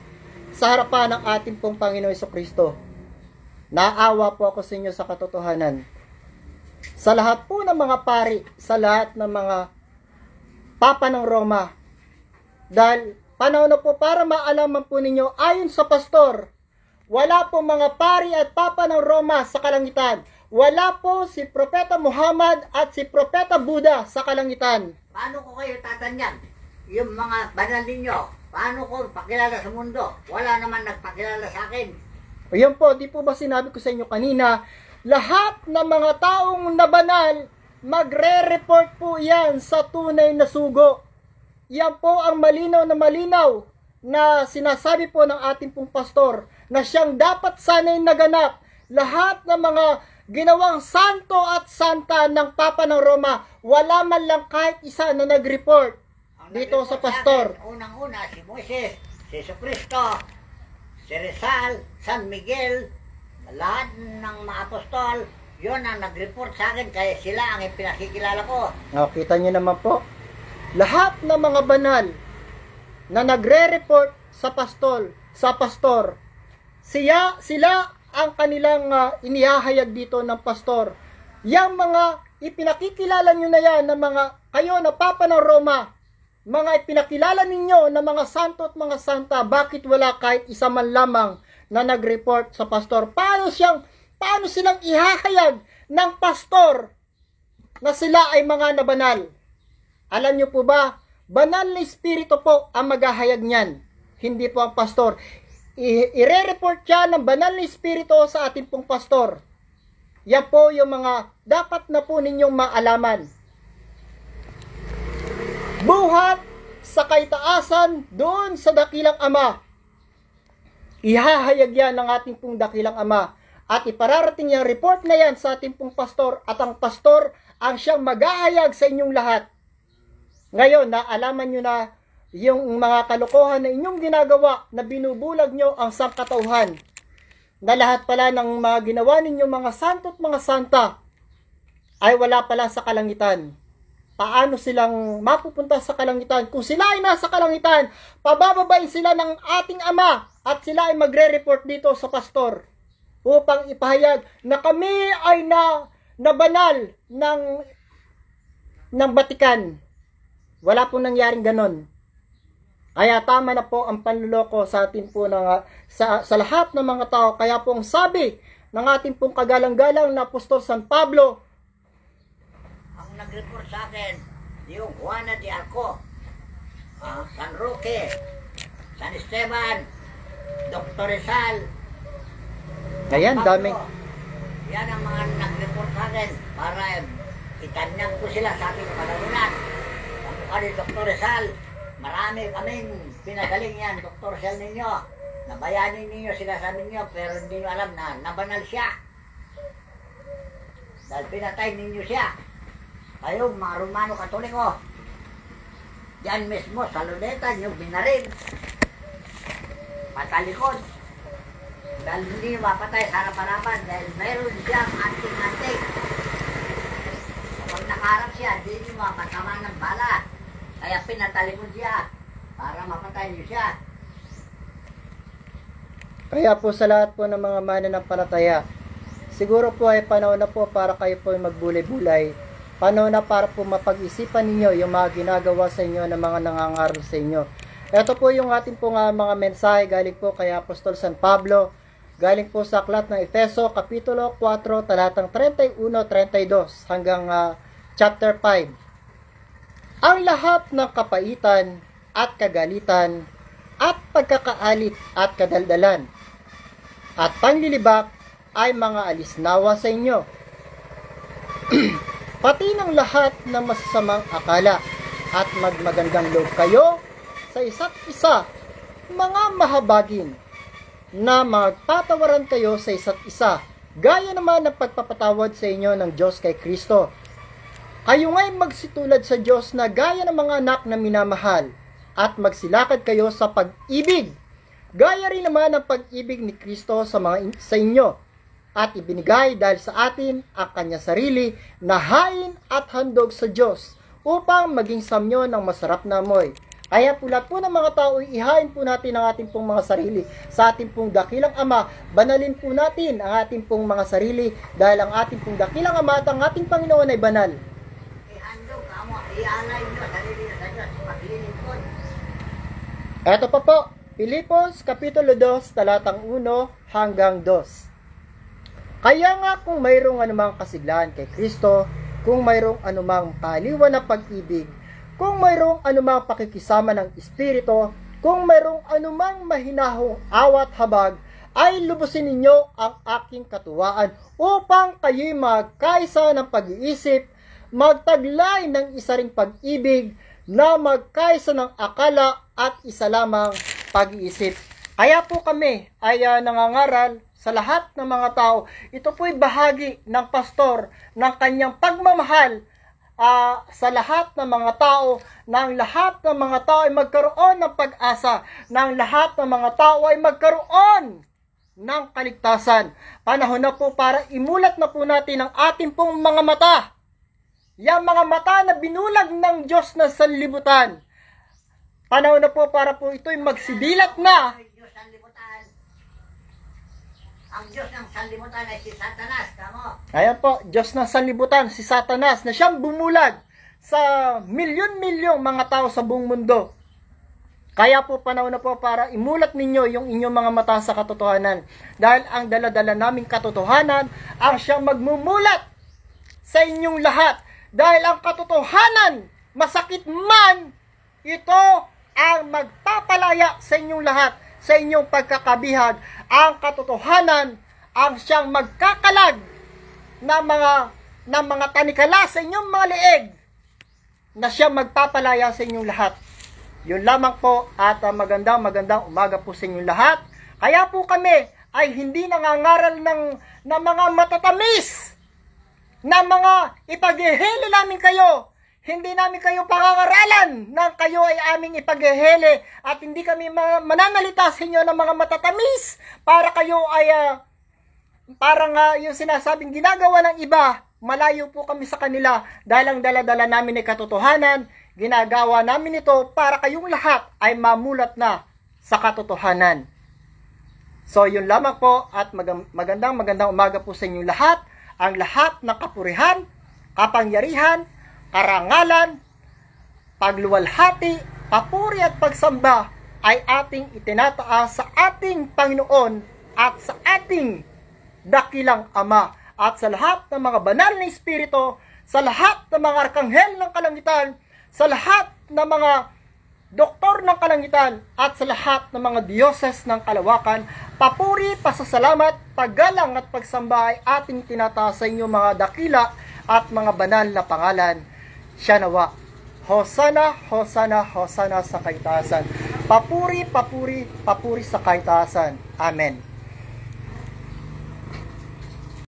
sa harapan ng ating pong Panginoon Jesucristo. Naawa po ako sa inyo sa katotohanan. Sa lahat po ng mga pari, sa lahat ng mga papa ng Roma. Dahil panahon na po para maalaman po ninyo, ayon sa pastor, wala po mga pari at papa ng Roma sa kalangitan. Wala po si Propeta Muhammad at si Propeta Buddha sa kalangitan.
Paano ko kayo tatanyag? Yung mga banal ninyo, paano ko pakilala sa mundo? Wala naman nagpakilala sa akin.
Ayun po, di po ba sinabi ko sa inyo kanina, lahat ng mga taong nabanal, magre-report po yan sa tunay na sugo. Yan po ang malinaw na sinasabi po ng ating pong pastor na siyang dapat sana'y naganap. Lahat ng mga ginawang santo at santa ng Papa ng Roma, wala man lang kahit isa na nag-report dito sa pastor.
Unang-una, si Moises, si Jesucristo, si Rizal, San Miguel, lahat ng mga apostol, yun ang nag-report sa akin, kaya sila ang pinakikilala ko.
Kita nyo naman po, lahat ng mga banal na nagre-report sa pastor, sila ang kanilang inihahayag dito ng pastor. Yang mga ipinakikilala nyo na yan, ng mga kayo na Papa ng Roma, mga ipinakilala ninyo na mga santo at mga santa, bakit wala kahit isa man lamang na nag-report sa pastor? Paano silang ihahayag ng pastor na sila ay mga nabanal? Alam nyo po ba, banal na espiritu po ang maghahayag niyan, hindi po ang pastor. Ire-report yan ng banal na espiritu sa ating pong pastor. Yan po yung mga dapat na po ninyong maalaman. Buhat sa kaitaasan doon sa dakilang Ama. Ihahayag yan ng ating pong dakilang Ama. At ipararating yung report na yan sa ating pong pastor. At ang pastor ang siyang maghahayag sa inyong lahat. Ngayon, naalaman nyo na yung mga kalokohan na inyong ginagawa na binubulag nyo ang sangkatauhan. Na lahat pala ng mga ginawa ninyo mga santo at mga santa ay wala pala sa kalangitan. Paano silang mapupunta sa kalangitan? Kung sila ay nasa kalangitan, pabababain sila ng ating Ama at sila ay magre-report dito sa pastor upang ipahayag na kami ay nabanal ng Batikan. Wala pong nangyaring ganon. Kaya tama na po ang panluloko sa atin po sa lahat ng mga tao. Kaya po ang sabi ng ating pong kagalang-galang na Apostol San Pablo,
ang nag-report sa akin, yung Juana de Arco, San Roque, San Esteban, Dr. Rizal,
ayan, daming.
Yan ang mga nag-report sa akin para itanyag ko sila sa ating panalunan. Ang Dr. Rizal, marami kaming pinagaling yan, Dr. Rizal ninyo. Nabayanin ninyo, sinasabi ninyo, pero hindi nyo alam na nabanal siya. Dahil pinatay ninyo siya. Kayo, mga Romano Katoliko, yan mismo sa luneta nyo binarin. Patalikod. Dahil hindi nyo mapatay sa harapan-harapan dahil mayroon siyang anting-anting. Kapag nakaharap siya, hindi nyo mapatama ng bala. Kaya pinatalikod siya para mapatay nyo siya.
Kaya po sa lahat po ng mga mananampalataya, siguro po ay panahon na po para kayo po magbulay-bulay. Panahon na para po mapag-isipan ninyo yung mga ginagawa sa inyo ng mga nangangaral sa inyo. Ito po yung ating po mga mensahe galing po kay Apostol San Pablo, galing po sa aklat ng Efeso, Kapitulo 4, talatang 31-32 hanggang chapter 5. Ang lahat ng kapaitan at kagalitan at pagkakaalit at kadaldalan at panglilibak ay mga alisnawa sa inyo. Pati ng lahat ng masasamang akala at magmagandang loob kayo sa isa't isa, mga mahabagin, na magpatawaran kayo sa isa't isa gaya naman ng pagpapatawad sa inyo ng Diyos kay Kristo. Kayo nga'y magsitulad sa Diyos na gaya ng mga anak na minamahal, at magsilakad kayo sa pag-ibig. Gaya rin naman ng pag-ibig ni Kristo sa inyo, at ibinigay dahil sa atin ang kanyang sarili na hain at handog sa Diyos, upang maging samyo ng masarap na amoy. Kaya po lahat po ng mga tao, ihain po natin ang ating pong mga sarili sa ating pong dakilang Ama. Banalin po natin ang ating pong mga sarili dahil ang ating pong dakilang Ama at ang ating Panginoon ay banal.
Ihandog ka mo, ialay nyo, sarili na sa Diyos, maglilingkod.
Ito pa po, Pilipos, Kapitulo 2, talatang 1 hanggang 2. Kaya nga kung mayroong anumang kasiglahan kay Kristo, kung mayroong anumang paliwan na pag-ibig, kung mayroong anumang pakikisama ng Espiritu, kung mayroong anumang mahinahong awat habag, ay lubusin ninyo ang aking katuwaan upang kayo'y magkaisa ng pag-iisip, magtaglay ng isa ring pag-ibig, na magkaisa ng akala at isa lamang pag-iisip. Kaya po kami ay nangangaral sa lahat ng mga tao. Ito po'y bahagi ng pastor ng kanyang pagmamahal sa lahat ng mga tao, ng lahat ng mga tao ay magkaroon ng pag-asa, ng lahat ng mga tao ay magkaroon ng kaligtasan. Panahon na po para imulat na po natin ang ating pong mga mata. Yang mga mata na binulag ng Diyos na sanlibutan. Panahon na po para po ito'y magsidilat na.
Ang Diyos ng sanlibutan ay si Satanas, kamo.
Ayan po, Diyos ng sanlibutan, si Satanas, na siyang bumulag sa milyon-milyong mga tao sa buong mundo. Kaya po panahon na po para imulat ninyo yung inyong mga mata sa katotohanan. Dahil ang daladala naming katotohanan ang siyang magmumulat sa inyong lahat. Dahil ang katotohanan, masakit man, ito ang magpapalaya sa inyong lahat, sa inyong pagkakabihag. Ang katotohanan ang siyang magkakalag ng mga tanikala sa inyong mga leeg, na siyang magpapalaya sa inyong lahat. Yun lamang po, at magandang umaga po sa inyong lahat. Kaya po kami ay hindi nangangaral ng mga matatamis, na mga ipaghihili namin kayo. Hindi namin kayo pangangaralan nang kayo ay aming ipaghihili, at hindi kami mananalita sa inyo ng mga matatamis para kayo ay parang yung sinasabing ginagawa ng iba. Malayo po kami sa kanila dahil ang dala-dala namin ay katotohanan. Ginagawa namin ito para kayong lahat ay mamulat na sa katotohanan. So yun lamang po, at magandang umaga po sa inyong lahat. Ang lahat ng kapurihan, kapangyarihan, karangalan, pagluwalhati, papuri at pagsamba ay ating itinataas sa ating Panginoon at sa ating dakilang Ama, at sa lahat ng mga banal na espiritu, sa lahat ng mga arkanghel ng kalangitan, sa lahat ng mga doktor ng kalangitan, at sa lahat ng mga dioses ng kalawakan. Papuri, pasasalamat, paggalang at pagsamba ay ating tinataas sa inyo mga dakila at mga banal na pangalan. Siya nawa. Hosana, Hosana, Hosana sa kaitaasan. Papuri, papuri, papuri sa kaitaasan. Amen.